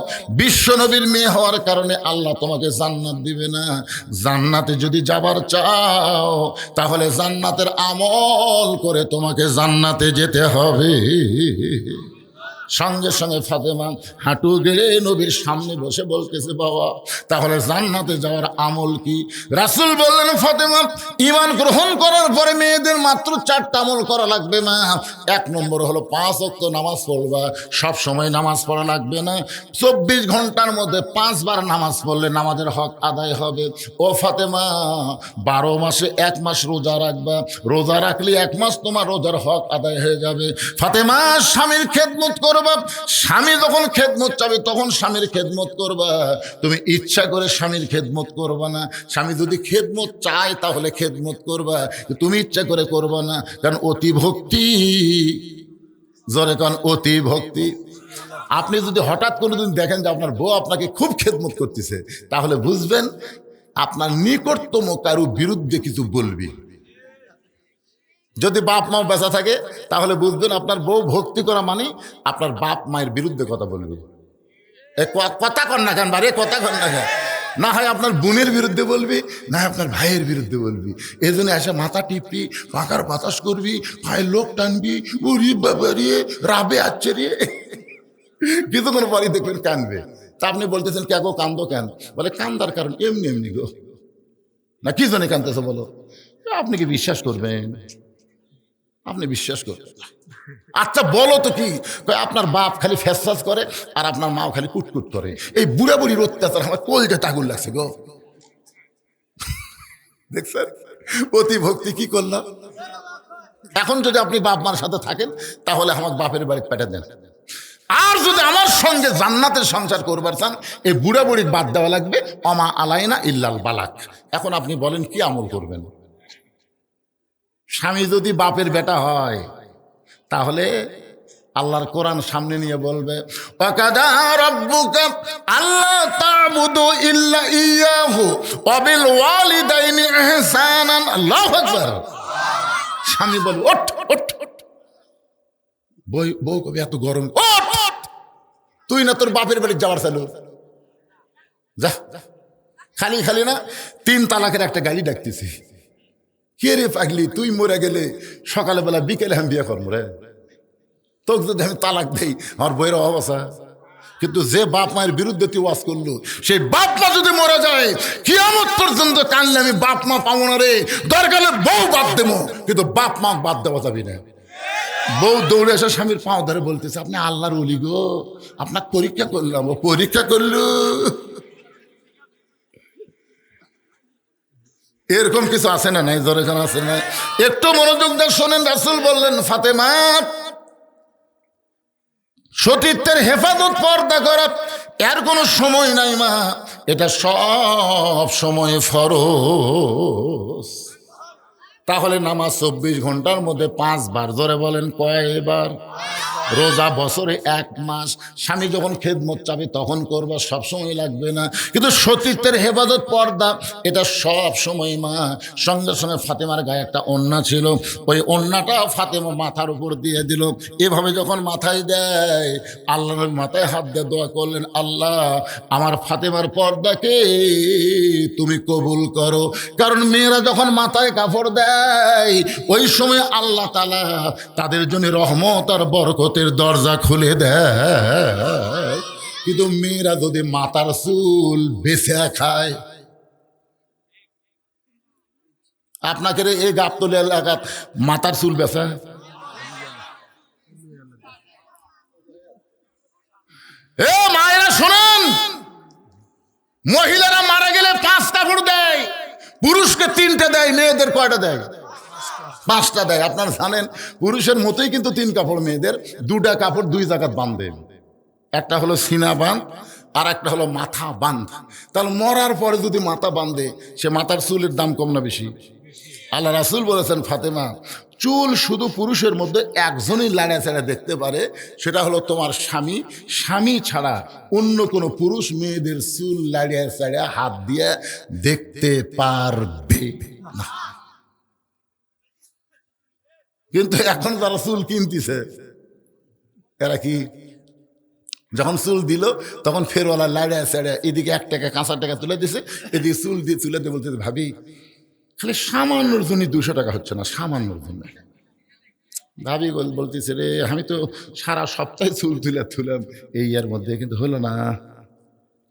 বিশ্ব নবীর মেয়ে হওয়ার কারণে আল্লাহ তোমাকে জান্নাত দিবে না। জান্নাতে যদি যাবার চাও তাহলে জান্নাতের আমল করে তোমাকে জান্নাতে যেতে হবে। সঙ্গে সঙ্গে ফাতেমা হাঁটু গেড়ে নবীর সামনে বসে বলতেছে, বাবা তাহলে জান্নাতে যাওয়ার আমল কি? রাসূল বললেন, ফাতেমা ঈমান গ্রহণ করার পরে মেয়েদের মাত্র 4টা আমল করা লাগবে মা। 1 নম্বর হলো 5 ওয়াক্ত নামাজ পড়বা। সব সময় নামাজ পড়া লাগবে না, 24 ঘন্টার মধ্যে 5 বার নামাজ পড়লে নামাজের হক আদায় হবে। ও ফাতেমা 12 মাসে 1 মাস রোজা রাখবা, রোজা রাখলে 1 মাস তোমার রোজার হক আদায় হয়ে যাবে। ফাতেমা স্বামীর খেদমত করবা, স্বামী যখন খেদমত চাবে তখন স্বামীর খেদমত করবা। তুমি ইচ্ছা করে স্বামীর খেদমত করবা না। স্বামী যদি খেদমত চায় তাহলে খেদমত করবা, তুমি ইচ্ছা করে করবা না, কারণ অতি ভক্তি, জোরে কারণ অতি ভক্তি। আপনি যদি হঠাৎ কোনোদিন দেখেন যে আপনার বউ আপনাকে খুব খেদমত করতেছে, তাহলে বুঝবেন আপনার নিকটতম কারো বিরুদ্ধে কিছু বলবি। যদি বাপ মা বেঁচে থাকে তাহলে বুঝবেন আপনার বউ ভক্তি করা মানে আপনার বাপ মায়ের বিরুদ্ধে কথা বলবে। কথা কর না কেন বারে, কথা কর না কেন, না হয় আপনার বোনের বিরুদ্ধে বলবি, না হয় আপনার ভাইয়ের বিরুদ্ধে বলবি। এই জন্য এসে মাথা টিপবি, পাকার বাতাস করবি, ভাইয়ের লোক টানবি, উড়ি বাবারিয়ে রাবে আচ্ছে রে, কিছুক্ষণ পরই দেখবেন কানবে। তা আপনি বলতেছেন কে গো কান্দো কেন? বলে কান্দার কারণ এমনি এমনি গো। না কি জন্য কান্দতেছে বলো? আপনি কি বিশ্বাস করবেন? আপনি বিশ্বাস করবেন? আচ্ছা বলো তো কি, আপনার বাপ খালি ফ্যাস করে আর আপনার মাও খালি কুটকুট করে। এই বুড়া বুড়ির অত্যাচার আমার কলজে তাগুল লাগছে গো। দেখছেন অতি ভক্তি কি করলাম? এখন যদি আপনি বাপ মার সাথে থাকেন তাহলে আমার বাপের বাড়ি পেটে দেন, আর যদি আমার সঙ্গে জান্নাতের সংসার করবার চান এই বুড়া বুড়ির বাদ দেওয়া লাগবে। অমা আলাইনা ইল্লাল বালাক। এখন আপনি বলেন কি আমল করবেন? স্বামী যদি বাপের বেটা হয় তাহলে আল্লাহর কোরআন সামনে নিয়ে বলবে, ওয়াকাদা রাব্বুকা আল্লা তা'বুদু ইল্লা ইয়াহু ওয়া বিল ওয়ালিদাইনি ইহসানান। আল্লাহু আকবার। স্বামী বলবে ওঠ ওঠ, বউ কবে এত গরম, ওঠ, তুই না তোর বাপের বাড়ি যাওয়ার চালু যা। খালি খালি না 3 তালাকের একটা গাড়ি ডাকতেছি। কে রে পাগলি, তুই মরে গেলে সকালে বেলা বিকেলে আমি বিয়ে করবো রে, তোকে যদি আমি তালাক দেই আমার বইয়ের অবস্থা। কিন্তু যে বাপ মায়ের বিরুদ্ধে তুই ওয়াজ করলো, সেই বাপ মা যদি মরে যায় কিয়ামত পর্যন্ত কানলে আমি বাপ মা পাবো না রে। দরকার হলে বউ বাদ দেবো, কিন্তু বাপ মা বাদ দেওয়া যাবে না। বউ দৌড়ে এসে স্বামীর পাও ধরে বলতেছে, আপনি আল্লাহর ওলি গো, আপনার পরীক্ষা করলাম। ও পরীক্ষা করলো, এরকম কিছু আছে না নাই? জোরে খান আছে না? একটু মনোযোগ দিয়ে শোনেন। রাসূল বললেন, ফাতেমা সতীত্বের হেফাজত পর্দা করা এর কোনো সময় নাই মা, এটা সব সময় ফরজ। তাহলে নামাজ 24 ঘন্টার মধ্যে 5 বার। জোরে বলেন কয়বার? রোজা বছরে 1 মাস। স্বামী যখন খেদমত চাবে তখন করবা, সব সময় লাগবে না। কিন্তু সতীত্বের হেফাজত পর্দা এটা সব সময় মা। সঙ্গে সঙ্গে ফাতেমার গায়ে একটা ওড়না ছিল, ওই ওড়নাটা ফাতেমা মাথার উপর দিয়ে দিল। এভাবে যখন মাথায় দেয়, আল্লাহর মাথায় হাত দিয়ে দোয়া করলেন, আল্লাহ আমার ফাতেমার পর্দাকে তুমি কবুল করো। কারণ মেয়েরা যখন মাথায় কাপড় দেয় ওই সময় আল্লাহ তাআলা তাদের জন্য রহমত আর বরকতের দরজা খুলে দেয়। কিন্তু মেয়েরা যদি মাথার চুল বেছে খায়, আপনাকে এই গাবতলি এলাকাত মাথার চুল বেচা, এ মায়েরা শোনেন, মহিলারা মারা গেলে 5 কাপড় দেয়, পুরুষকে 3টে দেয়, মেয়েদের কয়টা দেয়? 5টা দেয়। আপনারা জানেন পুরুষের মতোই কিন্তু 3 কাপড়, মেয়েদের 2টা কাপড় 2 জায়গায় বাঁধে, একটা হলো সিনা বাঁধ আর একটা হলো মাথা বাঁধ। তাহলে মরার পরে যদি মাথা বাঁধে, সে মাথার চুলের দাম কম না বেশি? আল্লাহ রাসূল বলেছেন, ফাতেমা, চুল শুধু পুরুষের মধ্যে একজনই লাড়া ছাড়া দেখতে পারে, সেটা হলো তোমার স্বামী। স্বামী ছাড়া অন্য কোনো পুরুষ মেয়েদের চুল লাড়িয়া ছাড়া হাত দিয়ে দেখতে পারবে না। কিন্তু এখন যারা চুল কিনতেছে, এরা কি যখন চুল দিল তখন ফেরওয়ালা লাড়িয়া ছাড়া এদিকে 1 টাকা কাঁচা টাকা তুলে দিছে, এদিকে চুল দিয়ে তুলে দিয়ে বলতে, ভাবি খালি সামান্যর জন্য 200 টাকা হচ্ছে না, সামান্যর জন্য। ভাবি বলতেছে, রে আমি তো সারা সপ্তাহে চুল তুলাম, এই এর মধ্যে কিন্তু হলো না,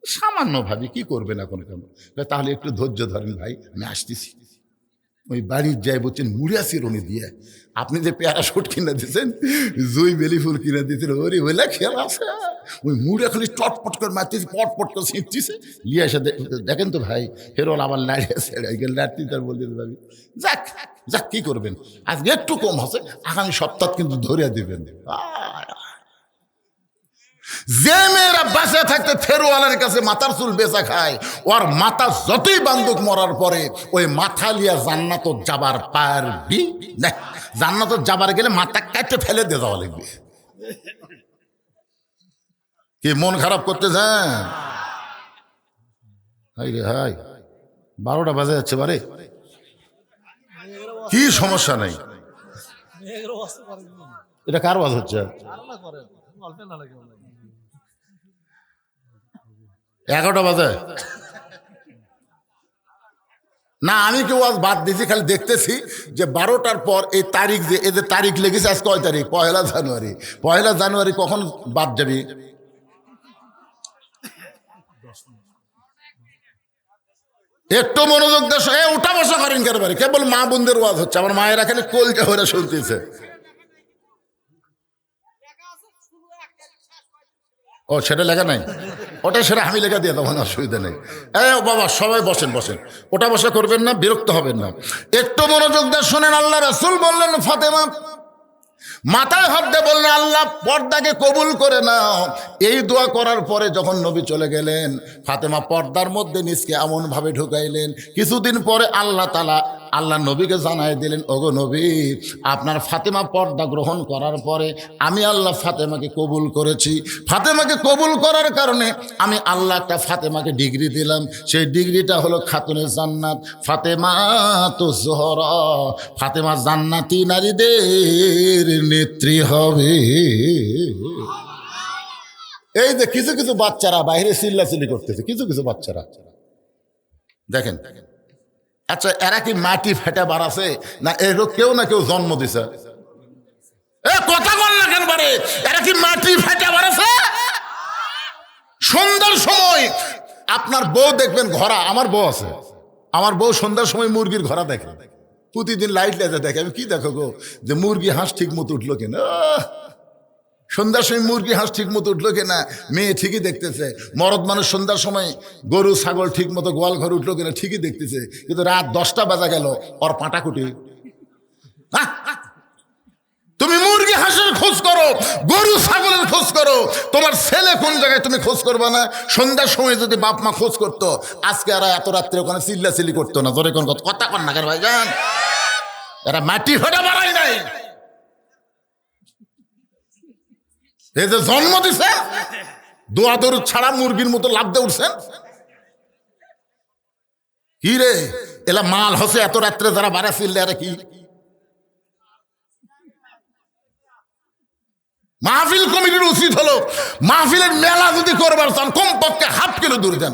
সামান্য। ভাবি কি করবে না কোনো কেন? তাহলে একটু ধৈর্য ধরেন ভাই, আমি আসতেছি। ওই বাড়ির যাই বলছেন মুড়িয়া চিরুনি দিয়ে, আপনি যে প্যারাশুট কিনে দিয়েছেন, জুই বেলি ফুল কিনে দিয়েছেন, ওরে ওইলা খেলা আছে, ওই মুড়িয়া খালি চটপট করে মারতেছে, পটপট করে ছিঁড়তেছে, নিয়ে এসে দেখেন তো ভাই, ফেরোল আবার লাড়িয়ে ছেড়ে গেল, লাড়তি তার বলতে ভাবি যাক যাক কি করবেন, আজকে একটু কম আছে, আগামী সপ্তাহ কিন্তু ধরিয়া দিবেন। যে মেয়েরা বাঁচা থাকতে ফেরোয়ালের কাছে মাথার চুল বেচা খায়, ওর মাথা যতই বান্ধব মরার পরে ওই মাথা লিয়া জান্নাত যাবার পারবি না। জান্নাত যাবার গেলে মাথা কাটে ফেলে দিয়ে যাওয়া লাগবে। কি মন খারাপ করতে যান? হাই রে হাই, 12টা বাজে যাচ্ছে বারে, কি সমস্যা নাই। এটা কার বাজ হচ্ছে? 11টা বাজে না, আমি কেউ আজ বাদ দিয়েছি, খালি দেখতেছি যে 12টার পর এই তারিখ, যে এদের তারিখ লেগেছে আজ কয় তারিখ? 1 জানুয়ারি। 1 জানুয়ারি কখন বাদ যাবি? একটু মনোযোগ দেশ, উঠা বসা করেন কেন বাড়ি? কেবল মা বোনদের ওয়াজ হচ্ছে, আমার মায়েরা খালি কলজা হয়ে শুনতেছে। ও সেটা লেখা নাই, ওটা সেটা আমি লেখা দিয়ে দেবো, অসুবিধা নেই। বাবা সবাই বসেন বসেন, ওটা বসা করবেন না, বিরক্ত হবেন না, একটু মনোযোগ দিয়ে শোনেন। আল্লাহ রাসূল বললেন, ফাতেমা মাথায় হাত দিয়ে বললেন, আল্লাহ পর্দাকে কবুল করে নাও। এই দোয়া করার পরে যখন নবী চলে গেলেন, ফাতেমা পর্দার মধ্যে নিজকে এমনভাবে ঢুকাইলেন, কিছুদিন পরে আল্লাহ নবীকে জানাই দিলেন, ওগো নবী, আপনার ফাতেমা পর্দা গ্রহণ করার পরে আমি আল্লাহ ফাতেমাকে কবুল করেছি। ফাতেমাকে কবুল করার কারণে আমি আল্লাহ একটা ফাতেমাকে ডিগ্রি দিলাম, সেই ডিগ্রিটা হলো খাতুনে জান্নাত, ফাতেমা তো জোহরা। ফাতেমা জান্নাতি নারীদের নেত্রী হবে। এই যে কিছু কিছু বাচ্চারা বাইরে চিল্লাচিল্লি করতেছে, কিছু কিছু বাচ্চারা দেখেন, আচ্ছা এরা কি মাটি ফেটে বাড়াছে না এর কেউ না কেউ জন্ম দিছে? কথা বল না কেন বারে, এরা কি মাটি ফেটে বাড়াছে? সন্ধ্যার সময় আপনার বউ দেখবেন ঘোড়া, আমার বউ আছে, আমার বউ সন্ধ্যার সময় মুরগির ঘোড়া দেখে, প্রতিদিন লাইট লেজে দেখে। আমি কি দেখো গো, যে মুরগি হাঁস ঠিক মতো উঠলো কিনা, সন্ধ্যার সময় মুরগি হাঁস ঠিক মতো উঠলো কিনা, মেয়ে ঠিকই দেখতেছে। মরদ মানুষ সন্ধ্যার সময় গরু ছাগল ঠিক মতো গোয়াল ঘর উঠলো কিনা ঠিকই দেখতেছে, কিন্তু রাত 10টা বাজা গেল ওর পাটাকুটি। তুমি মুরগি হাঁসের খোঁজ করো, গরু ছাগলের খোঁজ করো, তোমার ছেলে কোন জায়গায় তুমি খোঁজ করবা না? সন্ধ্যার সময় যদি বাপ মা খোঁজ করতো, আজকে এরা এত রাত্রে ওখানে চিল্লাচিল্লি করতো না। ধরে কোন কথা কন না কেন ভাইজান, এরা মাটি ফেটা বাড়াই নাই, এই যে জন্ম দিছে দোয়া দরুদ ছাড়া মুরগির মতো লাফ দিয়ে উঠছেন। কি রে এলা মাল হসে এত রাত্রে যারা বাড়া চিল্লে, এরা কি? মাহফিল কমিটির উচিত হলো মাহফিলের মেলা যদি করবার চান কমপক্ষে ½ কিলো দূরে যান।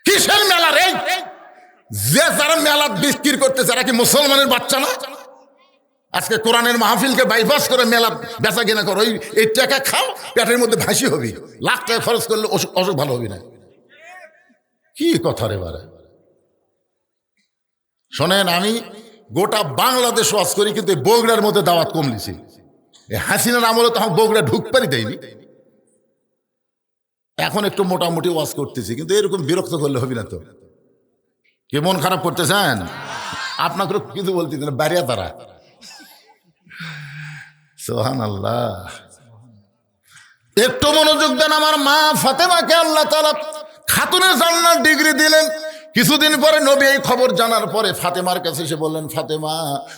কিসের মেলা রে? যে যারা মেলা বিক্রি করতেছে এরা কি মুসলমানের বাচ্চা না? আজকে কোরআনের মাহফিলকে বাইপাস করে মেলা বেচা কেনা করো, এই টাকা খাও, পেটের মধ্যে ভাসি হবি, লাখ টাকা খরচ করলে অসুখ ভালো হবি না। কি কথা রে বারে, শোনেন, আমি গোটা বাংলাদেশ ওয়াজ করি, কিন্তু এই বগুড়ার মধ্যে দাওয়াত কম দিছি। এই হাসিনার আমলে তখন বগুড়া ঢুকপারি দেয়নি। এখন একটু মোটামুটি ওয়াজ করতেছি, কিন্তু এরকম বিরক্ত করলে হবে না তো। কে মন খারাপ করতেছেন? আপনাকে কিছু বলতে বাড়িয়া তারা। সুবহানাল্লাহ। একটু মনোযোগ দেন। আমার মা ফাতেমাকে আল্লাহ তাআলা খাতুনে জান্নাত ডিগ্রি দিলেন। কিছুদিন পরে নবী এই খবর জানার পরে ফাতেমার কাছে এসে বললেন, ফাতেমা,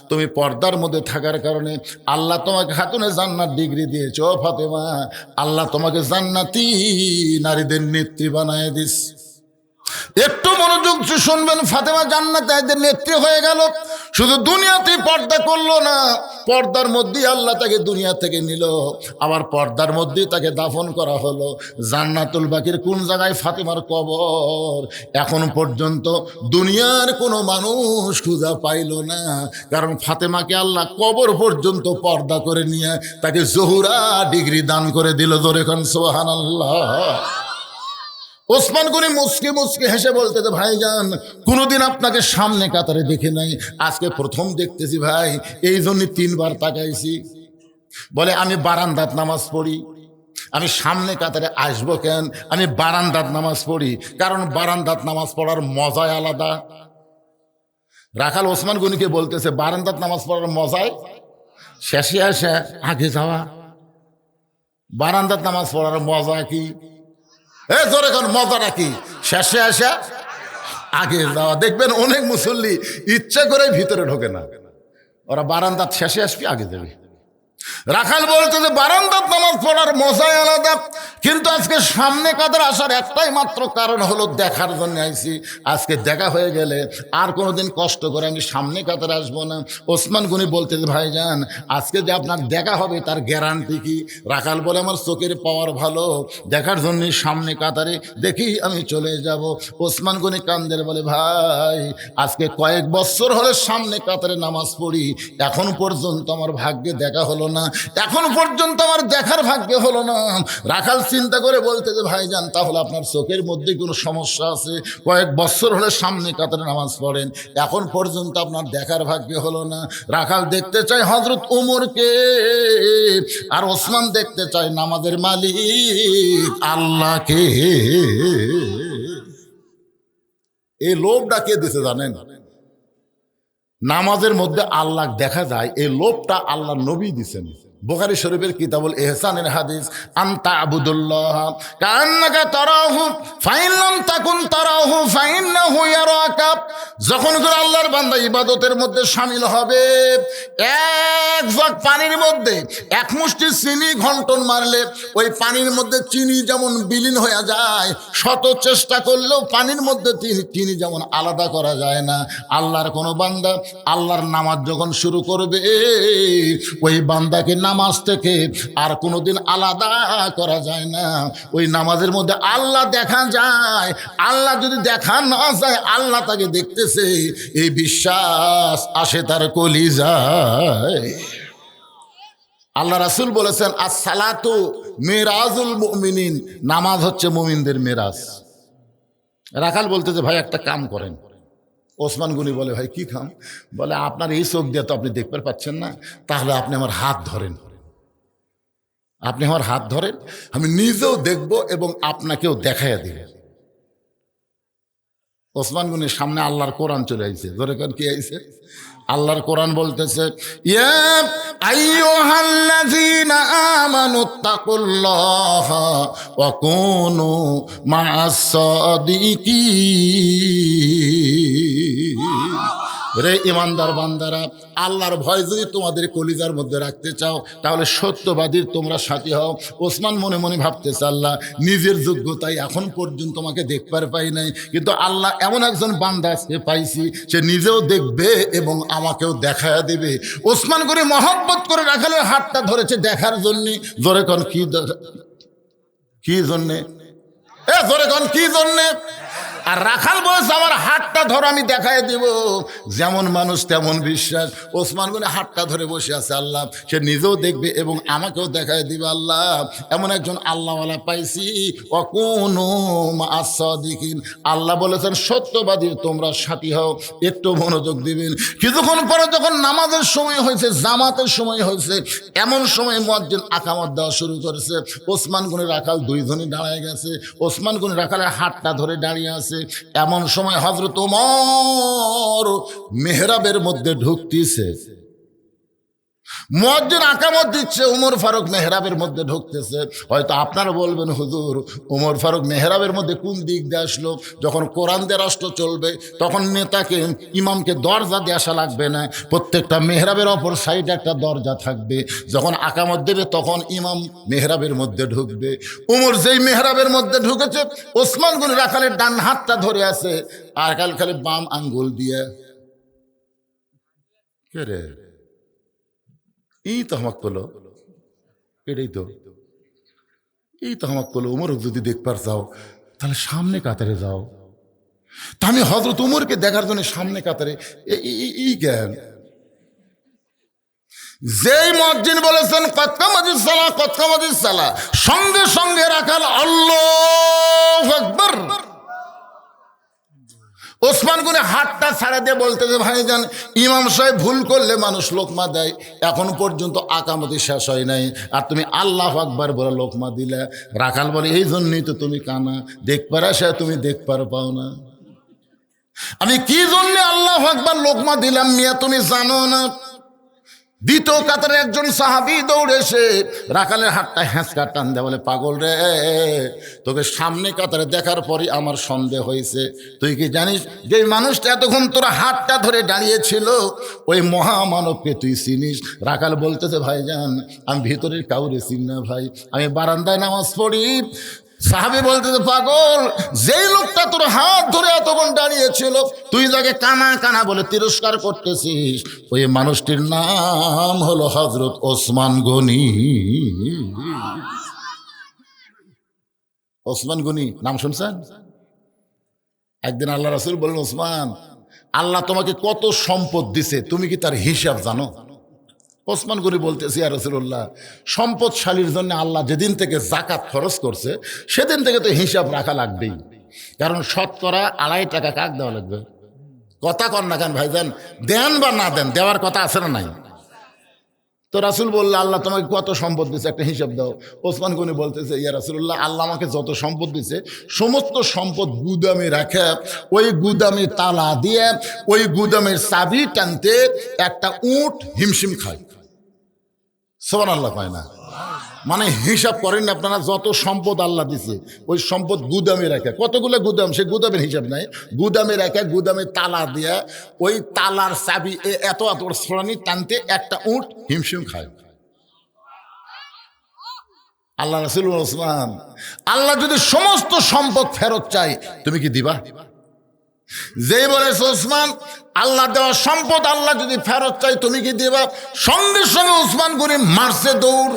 তুমি পর্দার মধ্যে থাকার কারণে আল্লাহ তোমাকে খাতুনে জান্নাত ডিগ্রি দিয়েছে। ও ফাতেমা, আল্লাহ তোমাকে জান্নাতি নারীদের নেত্রী বানায় দিস। একটু মনোযোগ শুনবেন। ফাতেমা জান্নাতের নেত্রী হয়ে গেল। শুধু দুনিয়াতে পর্দা করলো না, পর্দার মধ্যেই আল্লাহ তাকে দুনিয়া থেকে নিল, আবার পর্দার মধ্যেই তাকে দাফন করা হলো। জান্নাতুল বাকির কোন জায়গায়? ফাতেমার কবর। এখন পর্যন্ত দুনিয়ার কোনো মানুষ খুঁজে পাইল না, কারণ ফাতেমাকে আল্লাহ কবর পর্যন্ত পর্দা করে নিয়ে তাকে জহুরা ডিগ্রি দান করে দিল। জোরে কোন সুবহানাল্লাহ। ওসমান গনি মুচকে মুচকে হেসে বলতেছে, ভাইজান, কোনোদিন আপনাকে সামনে কাতারে দেখে নাই, আজকে প্রথম দেখতেছি ভাই, এই জন্য 3 বার তাকাইছি। বলে, আমি বারান্দাত নামাজ পড়ি, আমি সামনে কাতারে আসবো কেন? আমি বারান্দাত নামাজ পড়ি, কারণ বারান্দাত নামাজ পড়ার মজাই আলাদা। রাখাল ওসমান গনিকে বলতেছে, বারান্দাত নামাজ পড়ার মজায় শেষে আসে আগে যাওয়া। বারান্দাত নামাজ পড়ার মজা কি? জোরে কোন মজাটা কি? শেষে আসা আগে যাওয়া। দেখবেন অনেক মুসল্লি ইচ্ছা করে ভিতরে ঢোকে না, ওরা বারান্দাত শেষে আসবে, আগে যাবে। রাখাল বলতে যে বারান্দাত নামাজ পড়ার মজাই আলাদা, কিন্তু আজকে সামনে কাতারে আসার একটাই মাত্র কারণ হলো দেখার জন্য আইছি। আজকে দেখা হয়ে গেলে আর কোনোদিন কষ্ট করে আমি সামনে কাতারে আসবো না। ওসমান গনি বলতে যে, ভাইজান, আজকে যে আপনার দেখা হবে তার গ্যারান্টি কি? রাখাল বলে, আমার চোখের পাওয়ার ভালো, দেখার জন্য সামনে কাতারে দেখি আমি চলে যাব। ওসমান গনি কান্দের বলে, ভাই, আজকে কয়েক বছর হলে সামনে কাতারে নামাজ পড়ি, এখন পর্যন্ত আমার ভাগ্যে দেখা হলো না, এখন পর্যন্ত আমার দেখার ভাগ্য হলো না। রাখাল চিন্তা করে বলতে যে, ভাইজান, তাহলে আপনার চোখের মধ্যে কোনো সমস্যা আছে, কয়েক বছর হলে সামনে কাতারে নামাজ পড়েন, এখন পর্যন্ত আপনার দেখার ভাগ্য হলো না। রাখাল দেখতে চায় হযরত ওমরকে, আর ওসমান দেখতে চায় নামাজের মালিক আল্লাহকে। এই লোভটা কে দিছে জানেন? নামাজের মধ্যে আল্লাহ দেখা যায়, এই লোভটা আল্লাহ নবী দিছেন। বুখারী শরীফের কিতাবুল ইহসানের হাদিস, আনতা আবুদুল্লাহ কান্নাকা তারাহু ফাইন লাম তাকুন তারাহু ফাইন্নাহু ইয়ারাকা। যখন করে আল্লাহর বান্দা ইবাদতের মধ্যে শামিল হবে, এক জগ পানির মধ্যে এক মুষ্টি চিনি ঘন্টন মারলে ওই পানির মধ্যে চিনি যেমন বিলীন হয়ে যায়, শত চেষ্টা করলেও পানির মধ্যে চিনি যেমন আলাদা করা যায় না। আল্লাহর কোনো বান্দা আল্লাহর নামাজ যখন শুরু করবে, ওই বান্দাকে নামাজ থেকে আর কোনোদিন আলাদা করা যায় না। ওই নামাজের মধ্যে আল্লাহ দেখা যায়। আল্লাহ যদি দেখা না যায়, আল্লাহ তাকে দেখতেছে, এই বিশ্বাস আসে তার কলিজায়। আল্লাহ রাসূল বলেছেন, as-সালাতু মিরাজুল মুমিনিন, নামাজ হচ্ছে মুমিনদের মেরাজ। রাখাল বলতেছে, ভাই, একটা কাম করেন। ওসমান গনি বলে, ভাই, কি কাম? বলে, আপনার এই চোখ দিয়ে তো আপনি দেখতে পাচ্ছেন না, তাহলে আপনি আমার হাত ধরেন, আপনি আমার হাত ধরেন, আমি নিজেও দেখব এবং আপনাকেও দেখাইয়া দিব। ওসমান গনির সামনে আল্লাহর কোরআন চলে আইছে। ধরে কেন কি আইছে? আল্লাহর কোরআন বলতেছে, ইয়া আইয়ুহাল্লাযীনা আমানুত্তাকুল্লাহা ওয়া কুনু মা'আস সাদিকিন। রে ইমানদার বান্দারা, আল্লাহর ভয় যদি তোমাদের কলিজার মধ্যে রাখতে চাও, তাহলে সত্যবাদীর তোমরা সাথী হও। ওসমান মনে মনে ভাবতেছে, আল্লাহ, নিজের যোগ্যতায় এখন পর্যন্ত তোমাকে দেখবার পাই নাই, কিন্তু আল্লাহ এমন একজন বান্দা সে পাইছি, সে নিজেও দেখবে এবং আমাকেও দেখায়া দেবে। ওসমান করে মহব্বত করে রাখালের হাতটা ধরেছে দেখার জন্যে। জোরে কন, কি জন্যে? জোরে কন, কি জন্যে? আর রাখাল বলেছে আমার হাতটা ধরে আমি দেখাই দিব। যেমন মানুষ তেমন বিশ্বাস। ওসমান গনি হাতটা ধরে বসে আছে, আল্লাহ সে নিজেও দেখবে এবং আমাকেও দেখাই দিবে। আল্লাহ এমন একজন আল্লাহওয়ালা পাইছি, অকুনু মা'আস সাদিকিন। আল্লাহ বলেছেন সত্যবাদীর তোমরা সাথী হও। একটু মনোযোগ দিবেন। কিছুক্ষণ পরে যখন নামাজের সময় হয়েছে, জামাতের সময় হয়েছে, এমন সময় মুয়াজ্জিন আকামত দেওয়া শুরু করেছে। ওসমান গনি রাখাল দুইজনই দাঁড়ায় গেছে। ওসমান গনি রাখালের হাতটা ধরে দাঁড়িয়ে আছে। এমন সময় হযরত ওমর মেহরাবের মধ্যে ঢুকতেছে। মুয়াজ্জিন আকামত দিচ্ছে, ওমর ফারুক মেহরাবের মধ্যে ঢুকতেছে। হয়তো আপনারা বলবেন হুজুর ওমর ফারুক মেহরাবের মধ্যে কোন দিক দিয়ে আসলো? যখন কোরআন দিয়ে রাষ্ট্র চলবে তখন নেতাকে ইমামকে দরজা দিয়ে আসা লাগবে না, প্রত্যেকটা মেহরাবের অপর সাইডে একটা দরজা থাকবে। যখন আকামত দেবে তখন ইমাম মেহরাবের মধ্যে ঢুকবে। ওমর যেই মেহরাবের মধ্যে ঢুকেছে, ওসমান গনি রাখালের ডান হাতটা ধরে আছে, আর খালি বাম আঙ্গুল দিয়ে কে রে এই তো আমাকে বলো, এটাই তো এই তো আমাকে বলো। উমর যদি দেখবার যাও তাহলে সামনে কাতারে যাও। তা আমি হযরত উমরকে দেখার জন্য সামনে কাতারে এই জ্ঞান। যেই মুয়াজ্জিন বলেছেন কদ কামাতিস সালাহ, কদ কামাতিস সালাহ, সঙ্গে সঙ্গে রাখাল আল্লাহু আকবার। ওসমান গনি হাতটা ছাড়া দিয়ে বলতেছে ভাইজান ইমাম সাহেব ভুল করলে মানুষ লোকমা দেয়, এখন পর্যন্ত আকামতি শেষ হয় নাই, আর তুমি আল্লাহু আকবার বলে লোকমা দিলে। রাখাল বলে এই জন্যই তো তুমি কানা, দেখবার আসে তুমি দেখবার পাও না। আমি কি জন্যে আল্লাহু আকবার লোকমা দিলাম মিয়া তুমি জানো না? দ্বিতীয় কাতারে একজন সাহাবী দৌড়ে এসে রাখালের হাতটা হ্যাঁচকা টান দেয়, বলে পাগল রে, তোকে সামনে কাতারে দেখার পরই আমার সন্দেহ হয়েছে। তুই কি জানিস যে মানুষটা এতক্ষণ তোর হাতটা ধরে দাঁড়িয়েছিল ওই মহামানবকে তুই চিনিস? রাখাল বলতেছে ভাইজান আমি ভিতরের কাউরে চিনি না ভাই, আমি বারান্দায় নামাজ পড়ি। সাহাবী বলতেছে পাগল, যেই লোকটা তোর হাত ধরে এতক্ষণ দাঁড়িয়েছিল তুই যাকে কানা কানা বলে তিরস্কার করতেছিস, ওই মানুষটির নাম হলো হযরত ওসমান গনি। ওসমান গনি নাম শুনছেন? একদিন আল্লাহ রাসূল বললেন ওসমান আল্লাহ তোমাকে কত সম্পদ দিছে তুমি কি তার হিসাব জানো? ওসমান গনি বলতেছি ইয়া রাসূলুল্লাহ, সম্পদশালীর জন্য আল্লাহ যেদিন থেকে যাকাত খরচ করছে সেদিন থেকে তো হিসাব রাখা লাগবেই, কারণ শতকরা 2.5 টাকা কাক দেওয়া লাগবে। কথা কন না কেন ভাইজান? দেন বা না দেন, দেওয়ার কথা আছে না নাই? তো রাসূল বলল আল্লাহ তোমাকে কত সম্পদ দিছে একটা হিসাব দাও। ওসমান গনি বলতেছে ইয়া রাসূলুল্লাহ, আল্লাহ আমাকে যত সম্পদ দিছে সমস্ত সম্পদ গুদামে রাখে, ওই গুদামে তালা দিয়ে ওই গুদামের চাবি টানতে একটা উট হিমশিম খায়। সুবহানাল্লাহ পায় না? মানে হিসাব করেন না আপনারা, যত সম্পদ আল্লাহ দিছে ওই সম্পদ গুদামে রাখে। কতগুলো গুদাম, সে গুদামের হিসাব নাই। গুদামে রাখে, গুদামে তালা দিয়া ওই তালার চাবি এত এত শ্রানি টানতে একটা উট হিমশিম খায়। আল্লাহ রাসূল ওসমান, আল্লাহ যদি সমস্ত সম্পদ ফেরত চাই তুমি কি দিবা? যেই বলেছে ওসমান আল্লাহ দেওয়া সম্পদ আল্লাহ যদি ফেরত চাই তুমি কি দিবা? সঙ্গে সঙ্গে ওসমান গনি মারছে দৌড়।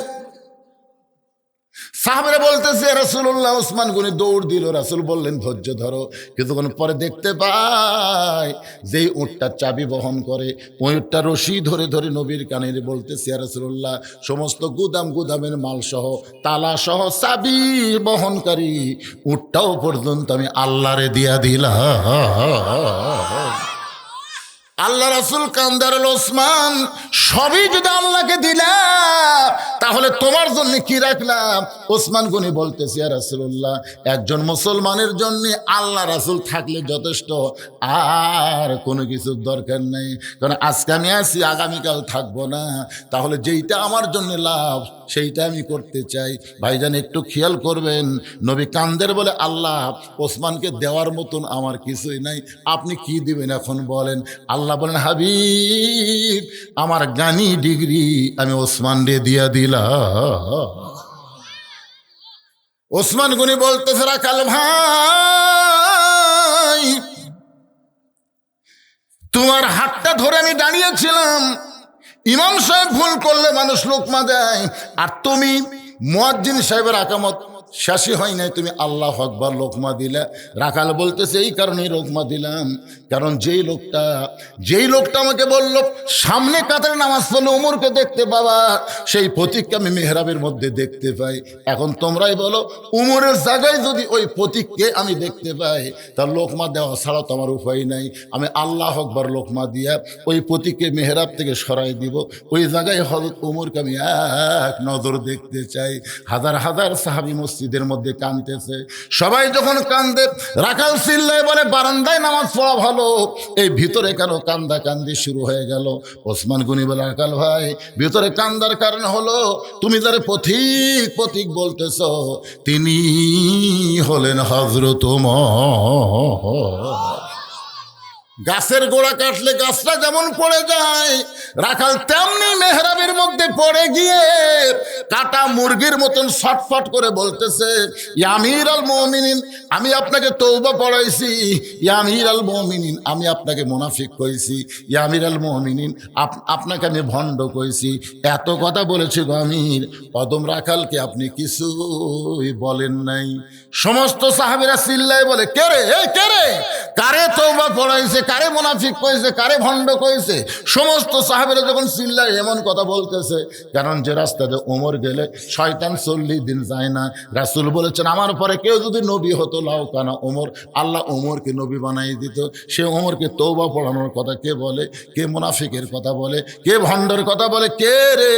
সাহাবারা বলতেছে রাসূলুল্লাহ, ওসমান গনি দৌড় দিল। রাসূল বললেন ধৈর্য ধরো। কিছুক্ষণ পরে দেখতে পাই যেই উটটা চাবি বহন করে ওই উটটা রশি ধরে ধরে নবীর কানে বলতেছে ইয়া রাসূলুল্লাহ, সমস্ত গুদামের মাল সহ তালা সহ চাবি বহনকারী উটটাও পর্যন্ত আমি আল্লাহরে দিয়া দিলাম। আল্লাহ রাসূল কান্দার ওসমান, সবই যদি আল্লাহকে দিলা তাহলে তোমার জন্য কি রাখলাম? ওসমান গনি বলতেছে ইয়া রাসূলুল্লাহ, একজন মুসলমানের জন্য আল্লাহ রাসূল থাকলে যথেষ্ট, আর কোনো কিছুর দরকার নেই। কারণ আজকে আমি আছি, আগামীকাল থাকবো না, তাহলে যেইটা আমার জন্য লাভ সেইটা আমি করতে চাই। ভাইজান একটু খেয়াল করবেন, নবী কান্দের বলে আল্লাহ ওসমানকে দেওয়ার মতন আমার কিছুই নাই, আপনি কি দিবেন এখন বলেন? আল্লাহ বলেন হাবিব আমার গানি ডিগ্রি আমি ওসমান রে দিয়া দিলাম। ওসমান গনি বলতেছে রাখাল ভাই তোমার হাতটা ধরে আমি দাঁড়িয়েছিলাম, ইমাম সাহেব ভুল করলে মানুষ লোকমা দেয়, আর তুমি মুয়াজ্জিন সাহেবের আকামত শেষই হয় নাই, তুমি আল্লাহু আকবার লোকমা দিলা। রাখাল বলতেছে এই কারণেই লোকমা দিলাম, কারণ যেই লোকটা আমাকে বলল সামনে কাতারে নামাজ পড়লে ওমরকে দেখতে পাবা, সেই প্রতীককে আমি মেহরাবের মধ্যে দেখতে পাই। এখন তোমরাই বলো, উমরের জায়গায় যদি ওই প্রতীককে আমি দেখতে পাই, তার লোকমা দেওয়া ছাড়া তো আমার উপায় নাই। আমি আল্লাহু আকবার লোকমা দিয়া ওই প্রতীককে মেহরাব থেকে সরাই দিব, ওই জায়গায় হযরত উমরকে আমি এক নজর দেখতে চাই। হাজার হাজার সাহাবী মসজিদের মধ্যে কাঁদতেছে। সবাই যখন কান্দে, রাখাল চিল্লায় বলে বারান্দায় নামাজ পড়া ভালো, এই ভিতরে কেন কান্দা কান্দি শুরু হয়ে গেল? ওসমান গনি বলে, রাখাল ভাই, ভিতরে কান্দার কারণ হলো তুমি যারা প্রতীক বলতেছ, তিনি হলেন হযরত ওমর। গাছের গোড়া কাটলে গাছটা যেমন পড়ে যায়, রাখাল তেমনি মেহরাবের মধ্যে পড়ে গিয়ে কাটা মুরগির মতন ছটফট করে বলতেছে, ইয়া আমির আল মুমিনিন, আমি আপনাকে তওবা পড়াইছি। ইয়া আমির আল মুমিনিন, আমি আপনাকে মুনাফিক কইছি। ইয়া আমির আল মুমিনিন, আপনাকে আমি ভণ্ড কইছি। এত কথা বলেছি গো আমির, কদম রাখালকে আপনি কিছুই বলেন নাই। সমস্ত সাহাবীরা চিল্লায় বলে, কে রে, এই কে রে, কারে তওবা পড়াইছে, কারে মুনাফিক কইছে, কারে ভণ্ড কইছে? সমস্ত সাহাবীরা যখন চিল্লায় এমন কথা বলতেছে, কারণ যে রাস্তাতে ওমর গেলে শয়তান 40 দিন যায় না। রাসূল বলেছেন, আমার পরে কেউ যদি নবী হতো লাউ কানা ওমর, আল্লাহ ওমরকে নবী বানাই দিত। সে ওমরকে তওবা পড়ানোর কথা কে বলে? কে মুনাফিকের কথা বলে? কে ভণ্ডের কথা বলে? কে রে?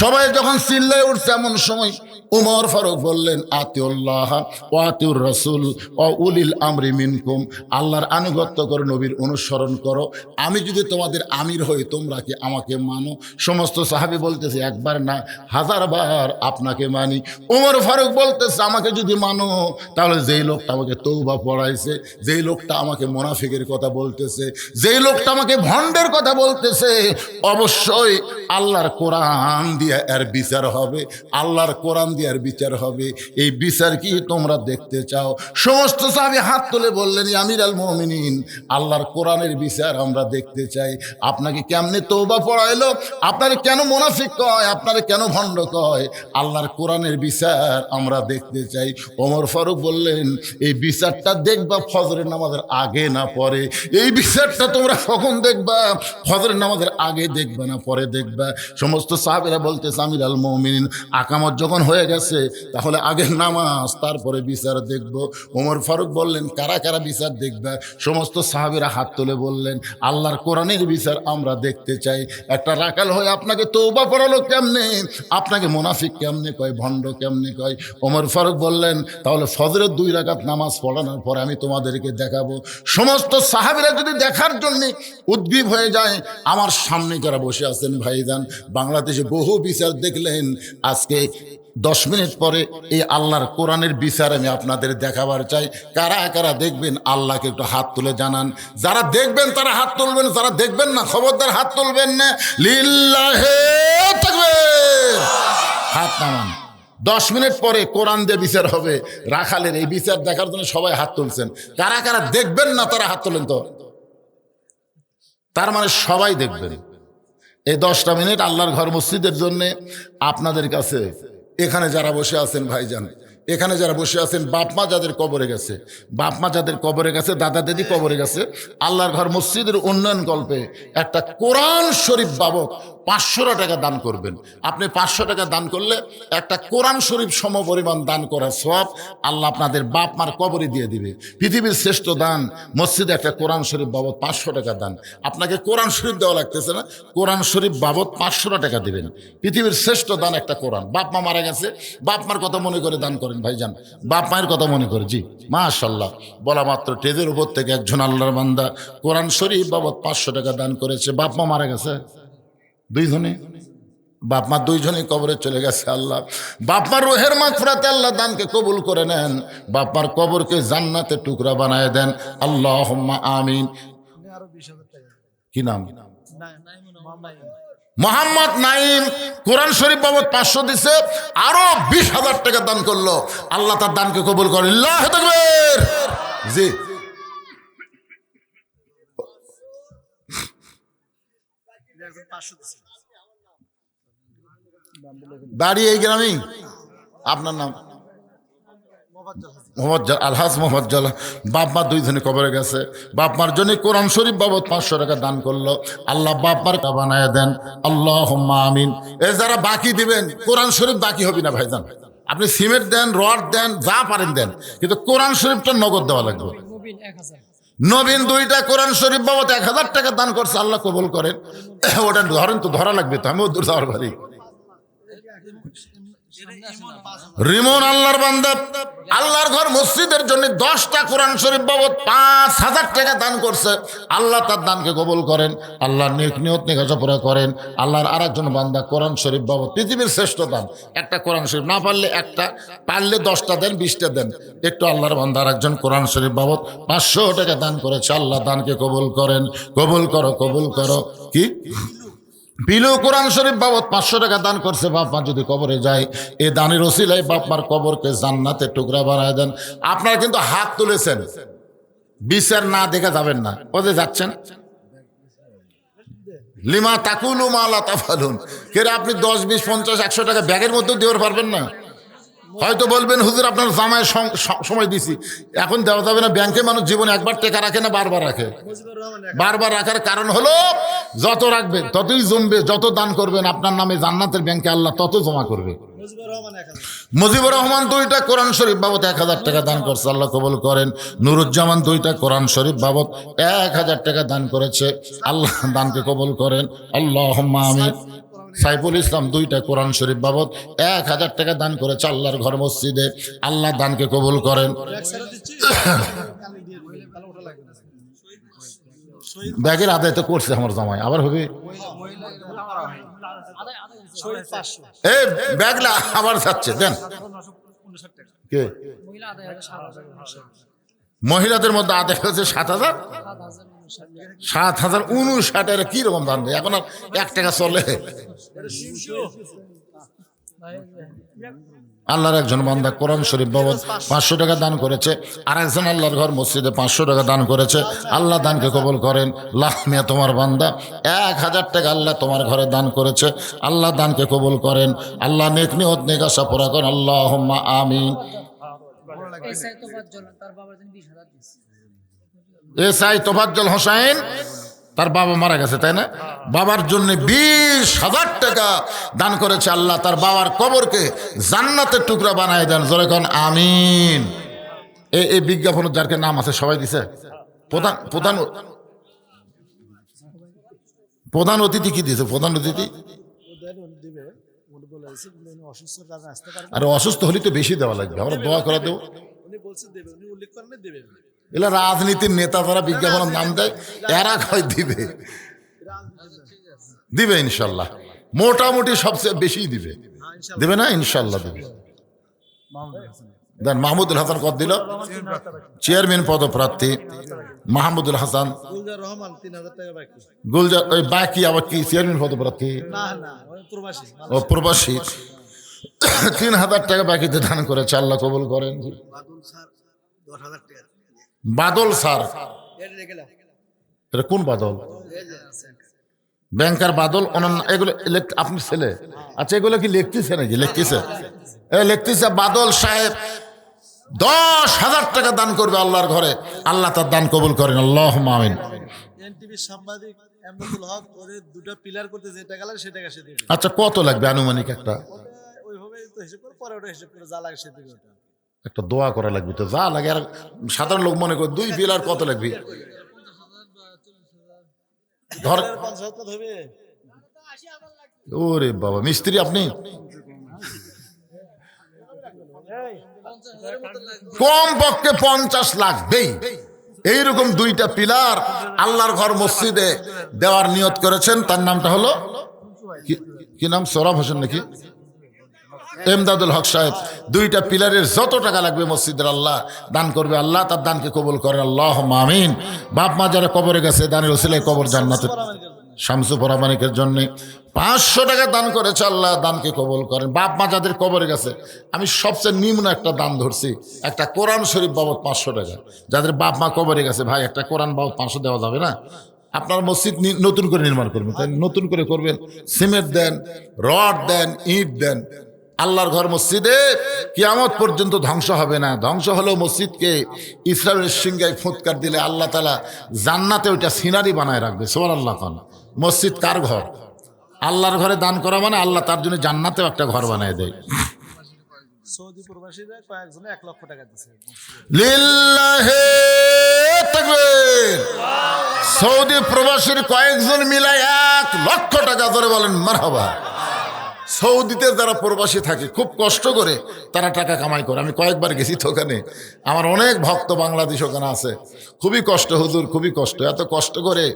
সবাই যখন চিল্লায় উঠছে, এমন সময় উমর ফারুক বললেন, আতিউল্লাহ ওয়া আতিউর রাসূল ওয়া উলিল আমরি মিনকুম, আল্লাহর আনুগত্য করো, নবীর অনুসরণ করো। আমি যদি তোমাদের আমির হই, তোমরা কি আমাকে মানো? সমস্ত সাহাবী বলতেছে, একবার না 1000 বার আপনাকে মানি। উমর ফারুক বলতেছে, আমাকে যদি মানো, তাহলে যেই লোকটা আমাকে তওবা পড়াইছে, যেই লোকটা আমাকে মুনাফিকের কথা বলতেছে, যেই লোকটা আমাকে ভণ্ডের কথা বলতেছে, অবশ্যই আল্লাহর কোরআন দিয়ে এর বিচার হবে, আল্লাহর কোরআন দিয়ে এর বিচার হবে। এই বিচার কি তোমরা দেখতে চাও? সমস্ত সাহাবী হাত তুলে বললেন, ইয়া আমির আল মুমিনিন, আল্লাহর কোরআনের বিচার আমরা দেখতে চাই। আপনাকে কেমনে তওবা পড়াইলো, আপনারে কেন মুনাফিক কয়, আপনারে কেন ভণ্ড কয়, আল্লাহর কোরআনের বিচার আমরা দেখতে চাই। ওমর ফারুক বললেন, এই বিচারটা দেখবা ফজরের নামাজের আগে না পরে। এই বিচারটা তোমরা কখন দেখবা? ফজরের নামাজের আগে দেখবা না পরে দেখবা? সমস্ত সাহাবীরা বলতেছে, আমির আল মুমিনিন, আকামত যখন হয়ে গেছে, তাহলে আগে নামাজ, তারপরে বিচার দেখব। ওমর ফারুক বললেন, কারা কারা বিচার দেখবা? সমস্ত সাহাবীরা হাত তুলে বললেন, আল্লাহর কোরআনের বিচার আমরা দেখতে চাই। একটা রাখাল হয়ে আপনাকে তওবা পড়ালো কেমনে, আপনাকে মুনাফিক কেমনে কয়, ভণ্ড কেমনে কয়? ওমর ফারুক বললেন, তাহলে ফজরের 2 রাকাত নামাজ পড়ানোর পরে আমি তোমাদেরকে দেখাবো। সমস্ত সাহাবীরা যদি দেখার জন্য উদ্গ্রীব হয়ে যায়, আমার সামনে যারা বসে আছেন ভাইজান, বাংলাদেশে বহু বিচার দেখলেন, আজকে 10 মিনিট পরে এই আল্লাহর কোরআনের বিচার আমি আপনাদের দেখাবার চাই। কারা কারা দেখবেন আল্লাহকে একটু হাত তুলে জানান। যারা দেখবেন তারা হাত তুলবেন, যারা দেখবেন না খবরদার হাত তুলবেন না। লিল্লাহে তাকবীর, হাত নামান। 10 মিনিট পরে কোরআন দিয়ে বিচার হবে। রাখালের এই বিচার দেখার জন্য সবাই হাত তুলছেন। কারা কারা দেখবেন না তারা হাত তোলেন তো। তার মানে সবাই দেখবেন। এই 10টা মিনিট আল্লাহর ঘর মসজিদের জন্য আপনাদের কাছে, এখানে যারা বসে আছেন ভাইজান, এখানে যারা বসে আছেন, বাপ মা যাদের কবরে গেছে, বাপ মা যাদের কবরে গেছে, দাদা দাদি কবরে গেছে, আল্লাহর ঘর মসজিদের উন্নয়ন কল্পে একটা কোরআন শরীফ বাবদ 500 টাকা দান করবেন। আপনি 500 টাকা দান করলে একটা কোরআন শরীফ সম পরিমাণ দান করার সওয়াব আল্লাহ আপনাদের বাপ মার কবরে দিয়ে দিবে। পৃথিবীর শ্রেষ্ঠ দান মসজিদে একটা কোরআন শরীফ বাবদ 500 টাকা দান। আপনাকে কোরআন শরীফ দেওয়া লাগতেছে না, কোরআন শরীফ বাবদ 500 টাকা দিবেন। পৃথিবীর শ্রেষ্ঠ দান একটা কোরআন। বাপ মা মারা গেছে, বাপ মার কথা মনে করে দান করেন ভাইজান, বাপ মায়ের কথা মনে করে। জি মাশাআল্লাহ, বলা মাত্র টেজের উপর থেকে একজন আল্লাহর বান্দা কোরআন শরীফ বাবদ 500 টাকা দান করেছে। বাপ মা মারা গেছে, 2 জনে, বাপ মা 2 জনেই কবরে চলে গেছে। আল্লাহ বাপ মার রুহের মাগফিরাতে আল্লাহ দানকে কবুল করে নেন, বাপ মার কবরকে জান্নাতে টুকরা বানায় দেন। আল্লাহুম্মা আমিন। কি নাম? মোহাম্মদ নাইম। কোরআন শরীফ বাবদ 500 দিছে, আরো 20,000 টাকা দান করলো। আল্লাহ তার দানকে কবুল করে। আল্লাহু তাকবীর। জি বাড়ি এই গ্রামে। আপনার নাম? আলহাজ মোহাম্মদ বাপ মা দুইজনে কবরে গেছে। বাপ মার জন্য কোরআন শরীফ বাবদ 500 টাকা দান করলো। আল্লাহ বাপ মার কা বানায় দেন, আল্লাহুম্মা আমিন। এ যারা বাকি দিবেন, কোরআন শরীফ বাকি হবে না ভাইজান। আপনি সিমেন্ট দেন, রড দেন, যা পারেন দেন, কিন্তু কোরআন শরীফটা নগদ দেওয়া লাগবে। নবীন 2টা কোরআন শরীফ বাবদ 1000 টাকা দান করছে, আল্লাহ কবুল করেন। ওটা ধরেন তো, ধরা লাগবে তো, আমিও দূর যাওয়ার বাড়ি। রিমন আল্লাহর বান্দা আল্লাহর ঘর মসজিদের জন্য 10টা কোরআন শরীফ বাবদ 5000 টাকা দান করছে। আল্লাহ তার দানকে কবুল করেন, আল্লাহর নিয়ত নেকাজা করেন। আল্লাহর আরেকজন বান্দা কোরআন শরীফ বাবদ, পৃথিবীর শ্রেষ্ঠ দান, একটা কোরআন শরীফ, না পারলে একটা, পারলে 10টা দেন, 20টা দেন। একটু আল্লাহর বান্দা আরেকজন কোরআন শরীফ বাবদ 500 টাকা দান করেছে। আল্লাহ দানকে কবুল করেন, কবুল করো, কবুল করো। কি বিলু কোরআন শরীফ বাবদ 500 টাকা দান করছে। বাপ মা যদি কবরে যায়, এ দানের ওসিলায় বাপ মার কবরকে জান্নাতের টুকরা বানায় দেন। আপনারা কিন্তু হাত তুলেছেন, বিচার না দেখে যাবেন না, ওদের যাচ্ছেন। লিমা তাকুলু মা লা তাফালুন। কেরে আপনি 10, 20, 50, 100 টাকা ব্যাগের মধ্যেও দেওয়ার পারবেন না। হয়তো বলবেন হুজুর আপনার জামায় সময় দিছি, এখন দেওয়া যাবে না। ব্যাংকে মানুষ জীবনে একবার টাকা রাখে না, বারবার রাখে। বারবার রাখার কারণ হলো, যত রাখবেন ততই জমবে, যত দান করবেন আপনার নামে জান্নাতের ব্যাংকে আল্লাহ তত জমা করবে। মুজিবুর রহমান 2টা কোরআন শরীফ বাবদ 1000 টাকা দান করছে, আল্লাহ কবুল করেন। নুরুজ্জামান 2টা কোরআন শরীফ বাবদ 1000 টাকা দান করেছে, আল্লাহ দানকে কবুল করেন, আল্লাহুম্মা আমিন। সাইফুল ইসলাম 2টা কোরআন শরীফ বাবদ 1000 টাকা দান করেছে আল্লাহর ঘর মসজিদে, আল্লাহ দানকে কবুল করেন। ব্যাগের আদায় তো করছে আমার জামাই, আবার হবে এই ব্যাগলা আবার যাচ্ছে, দেন। কে মহিলাদের মধ্যে আদায় হয়েছে 7000, 7059 কি রকম দান দেয় এখন? আর 1 টাকা চলে। আল্লাহর একজন বান্দা কোরআন শরীফ বাবদ 500 টাকা দান করেছে, আর একজন আল্লাহর ঘর মসজিদে 500 টাকা দান করেছে, আল্লাহ দানকে কবুল করেন। লাহমিয়া তোমার বান্দা 1000 টাকা আল্লাহ তোমার ঘরে দান করেছে, আল্লাহ দানকে কবুল করেন। আল্লাহ নেক নিয়ত নেক আশা পুরা করেন, আল্লাহুম্মা আমিন। এসআই তোফাজ্জল হোসেন, তার বাবা মারা গেছে, তাই না? বাবার জন্য 20,000 টাকা দান করেছে, আল্লাহ তার বাবার কবরকে জান্নাতের টুকরা বানায় দেন। জোরে কোন আমিন। এই বিজ্ঞাপনের যার নাম আছে সবাই দিছে। প্রধান অতিথি কি দিয়েছে? প্রধান অতিথি আর অসুস্থ হলে তো বেশি দেওয়া লাগবে, আমরা দোয়া করে দেবো। এলা রাজনীতির নেতা যারা বিজ্ঞাপনের নাম দেয়, এরা কয় দিবে, দিবে ইনশাল্লাহ, মোটামুটি সবচেয়ে বেশি দিবে, দিবে না? ইনশাল্লাহ দিবে। দেন। মাহমুদুল হাসান কত দিল? চেয়ারম্যান পদপ্রার্থী মাহমুদুল হাসান। গুলজার ওই বাকি আবার কি চেয়ারম্যান পদপ্রার্থী? ও প্রবাসী। 3000 টাকা বাকিতে দান করেছে, আল্লাহ কবুল করেন। বাদল স্যার, এটা কোন বাদল? ব্যাংকার বাদল, এগুলো আপনি ছেলে? আচ্ছা, এগুলো কি লিখতেছে নাকি? লিখতেছে, লিখতেছে। বাদল সাহেব 10,000 টাকা দান করবে আল্লাহর ঘরে, আল্লাহ তার দান কবুল করেন, আল্লাহুম্মা আমিন। আচ্ছা, কত লাগবে আনুমানিক? একটা দোয়া করা লাগবে তো, যা লাগে। আর সাধারণ লোক মনে করে 2 পিলার কত লাগবে? ধর, ওরে বাবা, মিস্ত্রি আপনি? কম পক্ষে 50 লাগবেই। এইরকম 2টা পিলার আল্লাহর ঘর মসজিদে দেওয়ার নিয়ত করেছেন। তার নামটা হলো কি নাম? সোহরাব হোসেন নাকি এমদাদুল হক সাহেব। 2টা পিলারের যত টাকা লাগবে মসজিদের আল্লাহ দান করবে, আল্লাহ তার দানকে কবুল করে, আল্লাহুম্মা আমিন। বাপ মা যারা কবরে গেছে, দানের ওসিলায় কবর জান্নাতে। শামসু পরামানিকের জন্য 500 টাকা দান করেছে, আল্লাহ দানকে কবুল করেন। বাপ মা যাদের কবরে গেছে, আমি সবচেয়ে নিম্ন একটা দান ধরছি, একটা কোরআন শরীফ বাবদ 500 টাকা। যাদের বাপ মা কবরে গেছে, ভাই একটা কোরআন বাবদ 500 দেওয়া যাবে না? আপনার মসজিদ নতুন করে নির্মাণ করবেন, তাই নতুন করে করবেন, সিমেন্ট দেন, রড দেন, ইট দেন, আল্লাহর ঘর মসজিদে কিয়ামত পর্যন্ত ধ্বংস হবে না। ধ্বংস হলেও মসজিদকে ইসরায়েলের সিংহায় ফুৎকার দিলে আল্লাহ তাআলা জান্নাতে ওইটা সিনারি বানায় রাখবে। সুবহানাল্লাহ। মসজিদ কার ঘর? আল্লাহর ঘরে দান করা মানে আল্লাহ তার জন্য জান্নাতেও একটা ঘর বানায় দেয়। সৌদি প্রবাসীদের কয়েকজনে 1 লক্ষ টাকা দিচ্ছে। লিল্লাহি তাকবীর। সৌদি প্রবাসীর কয়েকজন মিলাই 1 লক্ষ টাকা ধরে বলেন মারহাবা। সৌদিতে যারা প্রবাসী থাকে খুব কষ্ট করে তারা টাকা কামাই করে। আমি কয়েকবার গেছি তো ওখানে, আমার অনেক ভক্ত বাংলাদেশ ওখানে আছে। খুবই কষ্ট হুজুর, খুবই কষ্ট। এত কষ্ট করে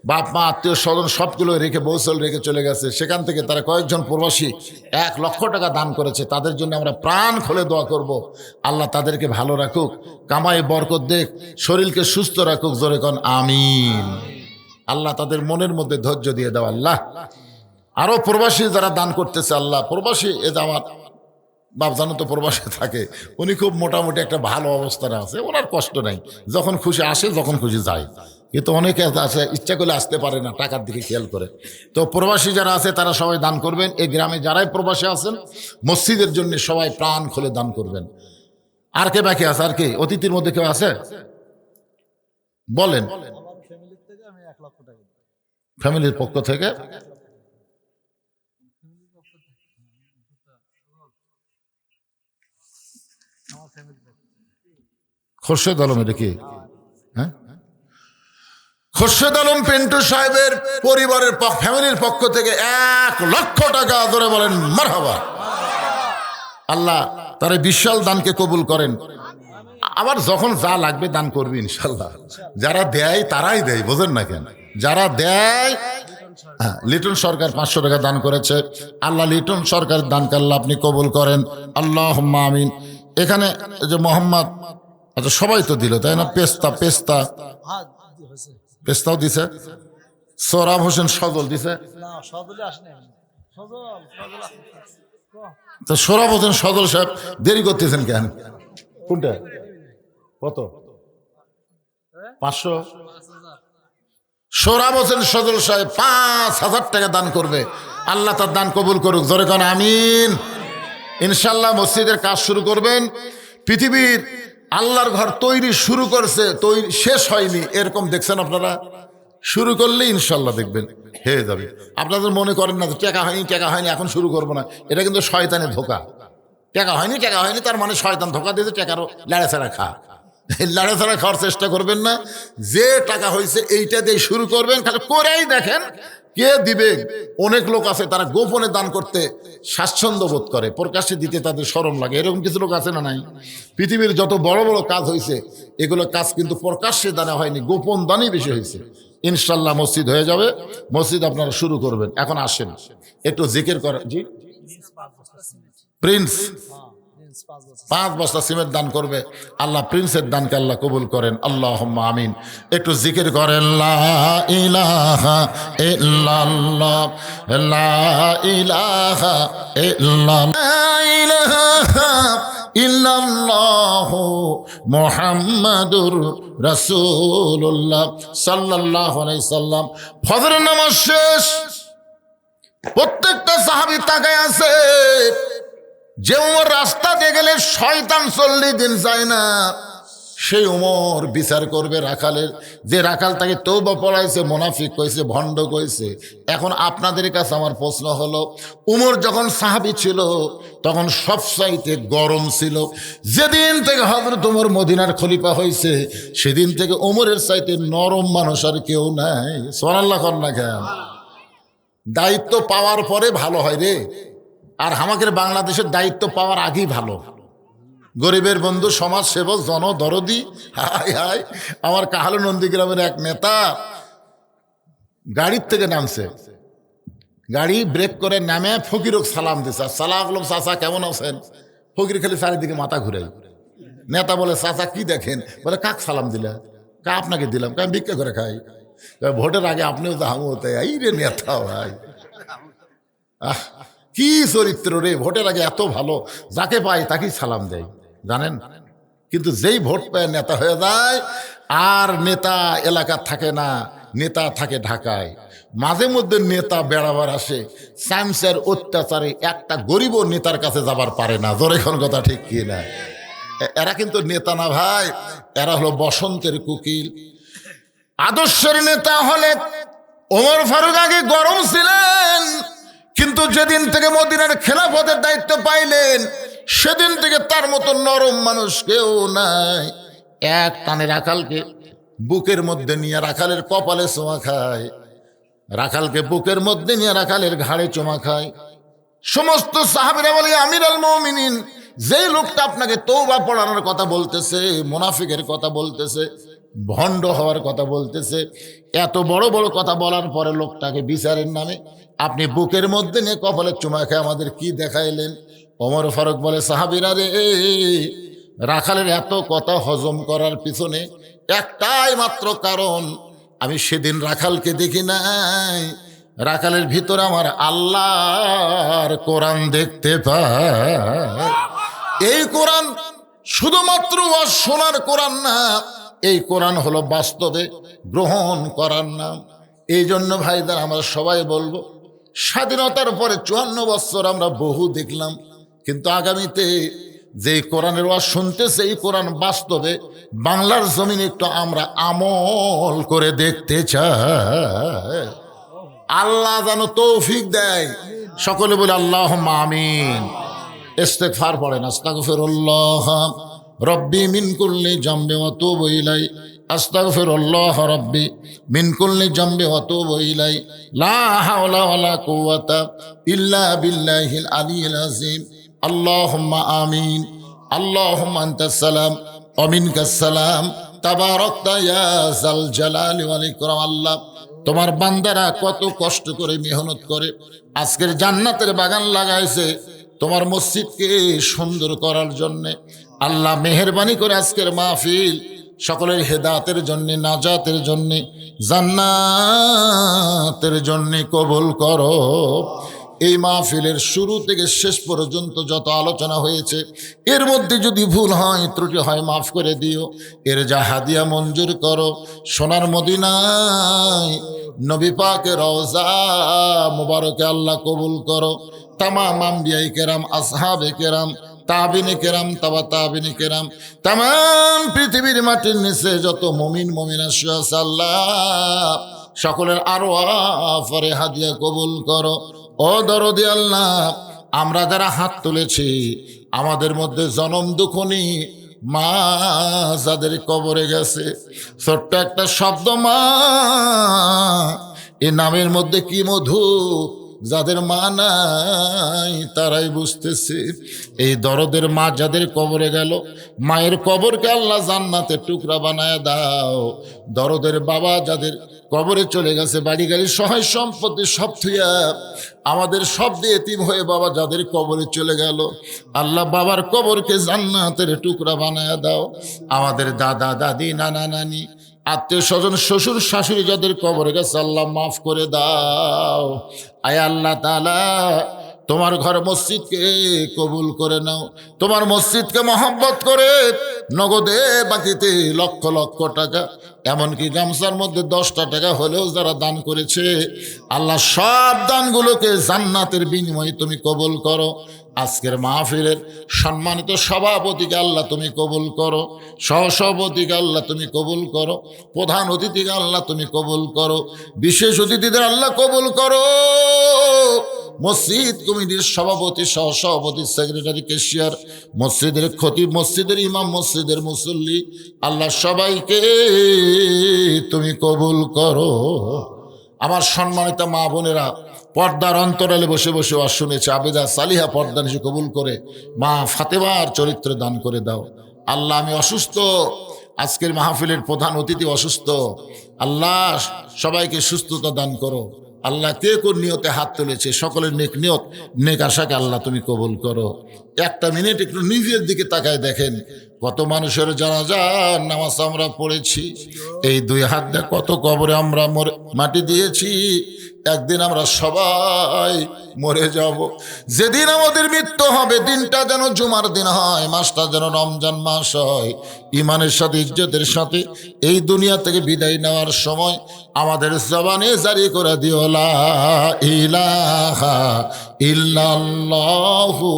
বাপ মা আত্মীয় স্বজন সবগুলো রেখে বৌসল রেখে চলে গেছে। সেখান থেকে তারা কয়েকজন প্রবাসী 1 লক্ষ টাকা দান করেছে। তাদের জন্য আমরা প্রাণ খুলে দোয়া করব, আল্লাহ তাদেরকে ভালো রাখুক, কামাই বরকত দেখ, শরীরকে সুস্থ রাখুক। জোরে কোন আমিন। আল্লাহ তাদের মনের মধ্যে ধৈর্য দিয়ে দাও আল্লাহ। আরো প্রবাসী যারা দান করতেছে আল্লাহ, প্রবাসী এ যে আমার বাপ জানো তো প্রবাসী থাকে, উনি খুব মোটামুটি একটা ভালো অবস্থানে আছে, ওনার কষ্ট নাই, যখন খুশি আসে যখন খুশি যায়। কিন্তু অনেকে আছে ইচ্ছা করলে আসতে পারে না, টাকার দিকে খেয়াল করে। তো প্রবাসী যারা আছে তারা সবাই দান করবেন। এই গ্রামে যারাই প্রবাসী আছেন মসজিদের জন্য সবাই প্রাণ খুলে দান করবেন। আর কে বাকি আছে? আর কে অতিথির মধ্যে কেউ আছে বলেন? আমার ফ্যামিলি থেকে আমি 1 লক্ষ টাকা দিই। ফ্যামিলির পক্ষ থেকে আমার ফ্যামিলি থেকে খোরশেদ আলম, এটা কি? হ্যাঁ, খোরশেদ আলম পিন্টু সাহেবের পরিবারের ফ্যামিলির পক্ষ থেকে 1 লক্ষ টাকা ধরে বলেন মারহাবা। আল্লাহ তার এই বিশাল দানকে কবুল করেন। আবার যখন যা লাগবে দান করবি ইনশাল্লাহ। যারা দেয় তারাই দেয়, বোঝেন না কেন? যারা দেয়, হ্যাঁ, লিটন সরকার 500 টাকা দান করেছে। আল্লাহ লিটন সরকার দানকে আল্লাহ আপনি কবুল করেন, আল্লাহুম্মা আমিন। এখানে যে মোহাম্মদ, আচ্ছা সবাই তো দিল তাই না? পেস্তা হ্যাঁ হয়েছে। পেস্তাও দিছে। সোহরাব হোসেন সজল দিছে। না সদলে আসেনি। সজল তো সোহরাব হোসেন সজল সাহেব দেরি করতেছেন কেন? কোনটা কত? 500। সোহরাব হোসেন সজল সাহেব 5000 টাকা দান করবে। আল্লাহ তার দান কবুল করুক। জোরে কোন আমিন। ইনশাল্লাহ মসজিদের কাজ শুরু করবেন। পৃথিবীর আল্লাহর ঘর তৈরি শুরু করছে, তৈরি শেষ হয়নি, এরকম দেখছেন আপনারা? শুরু করলে ইনশাল্লাহ দেখবেন হয়ে যাবে। আপনাদের মনে করেন না টাকা হয়নি এখন শুরু করবো না, এটা কিন্তু শয়তানের ধোকা। টাকা হয়নি তার মানে শয়তান ধোকা দিয়েছে, টাকারও লাড়াছাড়া খা। লাড়াছাড়া খাওয়ার চেষ্টা করবেন না। যে টাকা হয়েছে এইটা দিয়ে শুরু করবেন, খালি করেই দেখেন কে দিবে। অনেক লোক আছে তারা গোপনে দান করতে স্বাচ্ছন্দ্য বোধ করে, প্রকাশ্যে দিতে তাদের শরম লাগে। এরকম কিছু লোক আছে না নাই? পৃথিবীর যত বড় বড় কাজ হয়েছে এগুলো কাজ কিন্তু প্রকাশ্যে দানে হয়নি, গোপন দানই বেশি হয়েছে। ইনশাল্লাহ মসজিদ হয়ে যাবে, মসজিদ আপনারা শুরু করবেন। এখন আসেন একটু জিকির করা। জি প্রিন্স 5 বস্তা সিমেন্ট দান করবে। আল্লাহ প্রিন্সের দানকে আল্লাহ কবুল করেন, আল্লাহুম্মা আমিন। একটু জিকির করেন, লা ইলাহা ইল্লাল্লাহ, লা ইলাহা ইল্লাল্লাহ, লা ইলাহা ইল্লাল্লাহু মুহাম্মাদুর রাসূলুল্লাহ সাল্লাল্লাহু আলাইহি সাল্লাম। ফজরের নামাজ শেষ, প্রত্যেকটা সাহাবী তাকায় আছে। যে উমর রাস্তা দিয়ে গেলে শয়তান 40 দিন যায় না, সেই উমর বিচার করবে রাখালের। যে রাখাল তাকে তওবা পড়াইছে, মুনাফিক কইছে, ভণ্ড কইছে। এখন আপনাদের কাছে আমার প্রশ্ন হলো, উমর যখন সাহাবী ছিল তখন সবচাইতে গরম ছিল। যেদিন থেকে হযরত উমর মদিনার খলিফা হয়েছে সেদিন থেকে উমরের চাইতে নরম মানুষ আর কেউ নাই। সুবহানাল্লাহ কর না কেন? দায়িত্ব পাওয়ার পরে ভালো হয় রে। আর আমাদের বাংলাদেশের দায়িত্ব পাওয়ার আগেই ভালো। গরিবের বন্ধু, সমাজ সেবক, জনদরদি। হাই হাই, আমার কাহালু নন্দীগ্রামের এক নেতা গাড়ির থেকে নামছে, গাড়ি ব্রেক করে নামে ফকিরক সালাম দিছে। আসসালামু আলাইকুম চাচা, কেমন আছেন? ফকির খালি চারিদিকে মাথা ঘুরাই। নেতা বলে, চাচা কি দেখেন? বলে, কাক সালাম দিলা? কা আপনাকে দিলাম, কা ভিক্ষা করে খাই। ভোটের আগে আপনিও তো হামু হতে। এই রে নেতা ভাই, আহ কি চরিত্র রে! ভোটের আগে এত ভালো, যাকে পায় তাকেই সালাম দেয়, জানেন? কিন্তু যেই ভোট পায় নেতা হয়ে যায়, আর নেতা এলাকা থাকে না, নেতা থাকে ঢাকায়। মাঝে মধ্যে নেতা বেড়াবার আসে, সায়েন্সের অত্যাচারে একটা গরিব নেতার কাছে যাবার পারে না। জোরে কোন কথা ঠিক কি না? এরা কিন্তু নেতা না ভাই, এরা হলো বসন্তের কুকিল। আদর্শের নেতা হলে ওমর ফারুক আগে গরম ছিলেন, কিন্তু যেদিন থেকে মদিনার খেলাফতের দায়িত্ব পাইলেন সেদিন থেকে তার মতো নরম মানুষ কেউ নাই। এক টানে রাখালকে বুকের মধ্যে নিয়ে রাখালের কপালে চোমা খায়, রাখালকে বুকের মধ্যে নিয়ে রাখালের ঘাড়ে চোমা খায়। সমস্ত সাহাবীরা বলে, আমির আল মুমিনিন, যেই লোকটা আপনাকে তওবা পড়ানোর কথা বলতেছে, মুনাফিকের কথা বলতেছে, ভণ্ড হওয়ার কথা বলতেছে, এত বড় বড় কথা বলার পরে লোকটাকে বিচারের নামে আপনি বুকের মধ্যে নিয়ে কপালে চুমা খেয়ে আমাদের কি দেখাইলেন? ওমর ফারুক বলে, সাহাবীরা রে, রাখালের এত কথা হজম করার পিছনে একটাই মাত্র কারণ, আমি সেদিন রাখালকে দেখি নাই, রাখালের ভিতরে আমার আল্লাহর কোরআন দেখতে পাই। এই কোরআন শুধুমাত্র শোনার কোরআন না, এই কোরআন হলো বাস্তবে গ্রহণ করার নাম। এই জন্য ভাইদের আমরা সবাই বলবো, স্বাধীনতার পরে 54 বছর আমরা বহু দেখলাম, কিন্তু আগামীতে যে কোরআনের ওয়াজ শুনতেছে, এই কোরআন বাস্তবে বাংলার জমিনে একটু আমরা আমল করে দেখতে চাই। আল্লাহ যেন তৌফিক দেয়। সকলে বলে আল্লাহুম্মা আমিন। ইস্তেগফার পড়েন, আস্তাগফিরুল্লাহ রব্বি মিন কুল্লি জামবি ওয়া তুবু ইলাই, আস্তাগফিরুল্লাহ রব্বি মিন কুল্লি জামবি ওয়া তুবু ইলাই, লা হাওলা ওয়ালা কুওয়াতা ইল্লা বিল্লাহিল আলিয়্যিল আযীম। আল্লাহুম্মা আমিন। আল্লাহুম্মা আনতাস সালাম ওয়া মিনকাস সালাম, তাবারাকতা ইয়া যাল জালালি ওয়াল ইকরাম। আল্লাহ, তোমার বান্দারা কত কষ্ট করে মেহনত করে আজকের জান্নাতের বাগান লাগাইছে তোমার মসজিদকে সুন্দর করার জন্যে। আল্লাহ মেহেরবানি করে আজকের মাহফিল সকলের হেদায়েতের জন্যে, নাজাতের জন্যে, জান্নাতের জন্যে কবুল করো। এই মাহফিলের শুরু থেকে শেষ পর্যন্ত যত আলোচনা হয়েছে, এর মধ্যে যদি ভুল হয়, ত্রুটি হয়, মাফ করে দিও। এর যা হাদিয়া মঞ্জুর করো। সোনার মদিনায় নবী পাকের রওজা মুবারকে আল্লাহ কবুল করো। তামাম আম্বিয়ায়ে কেরাম, আসহাবে কেরাম, তাবিনে কেরাম, তাবা তাবিনে কেরাম, তামাম পৃথিবীর মাটির নিচে যত মুমিন মুমিনা শুয়ে আছে, আল্লাহ সকলের আরওয়াফে হাদিয়া কবুল করো। ও দরদি আল্লাহ, আমরা যারা হাত তুলেছি, আমাদের মধ্যে জনম দুঃখনি মা যাদের কবরে গেছে, ছোট্ট একটা শব্দ মা, এই নামের মধ্যে কি মধু, যাদের মা নাই তারাই বুঝতেছে। এই দরদের মা যাদের কবরে গেল, মায়ের কবরকে আল্লাহ জান্নাতের টুকরা বানায় দাও। দরদের বাবা যাদের কবরে চলে গেছে, বাড়ি গাড়ি সহায় সম্পত্তি সব থুইয়া আমাদের সব দিয়ে এতিম হয়ে বাবা যাদের কবরে চলে গেল, আল্লাহ বাবার কবরকে জান্নাতের টুকরা বানায় দাও। আমাদের দাদা দাদি, নানা নানি, আত্মীয় স্বজন, শ্বশুর শাশুড়ি যাদের কবরে গেছে, আল্লাহ মাফ করে দাও। আয় আল্লাহ তাআলা, তোমার ঘর মসজিদকে কবুল করে নাও। তোমার মসজিদকে মহব্বত করে নগদে বাকিতে লক্ষ লক্ষ টাকা, এমনকি গামছার মধ্যে 10টা টাকা হলেও যারা দান করেছে, আল্লাহ সব দানগুলোকে জান্নাতের বিনিময়ে তুমি কবুল করো। আজকের মাহফিলের সম্মানিত সভাপতিকে আল্লাহ তুমি কবুল করো, সহসভাপতিকে আল্লাহ তুমি কবুল করো, প্রধান অতিথিকে আল্লাহ তুমি কবুল করো, বিশেষ অতিথিদের আল্লাহ কবুল করো। মসজিদ কমিটির সভাপতি, সহসভাপতি, সেক্রেটারি, ক্যাশিয়ার, মসজিদের খতিব, মসজিদের ইমাম, মসজিদের মুসল্লি, আল্লাহ সবাইকে তুমি কবুল করো। আমার সম্মানিত মা বোনেরা, পর্দার অন্তরালে বসে বসে ওয়াজ শুনেছে, আবেদা সালিহা পর্দা নিশে কবুল করে মা ফাতেমার চরিত্র দান করে দাও। আল্লাহ, আমি অসুস্থ, আজকের মাহফিলের প্রধান অতিথি অসুস্থ, আল্লাহ সবাইকে সুস্থতা দান করো। আল্লাহ কে কোন নিয়তে হাত তুলেছে, সকলের নেক নিয়ত, নেক আশাকে আল্লাহ তুমি কবুল করো। একটা মিনিট একটু নিজের দিকে তাকায় দেখেন, কত মানুষের জানাজার নামাজ আমরা পড়েছি, এই দুই হাত দিয়ে কত কবরে আমরা মাটি দিয়েছি। একদিন আমরা সবাই মরে যাব। যেদিন আমাদের মৃত্যু হবে, দিনটা যেন জুমার দিন হয়, মাসটা যেন রমজান মাস হয়। ইমানের সাথে, ইজ্জতের সাথে এই দুনিয়া থেকে বিদায় নেওয়ার সময় আমাদের জবানে জারি করে দিও লা ইলাহা ইল্লাল্লাহু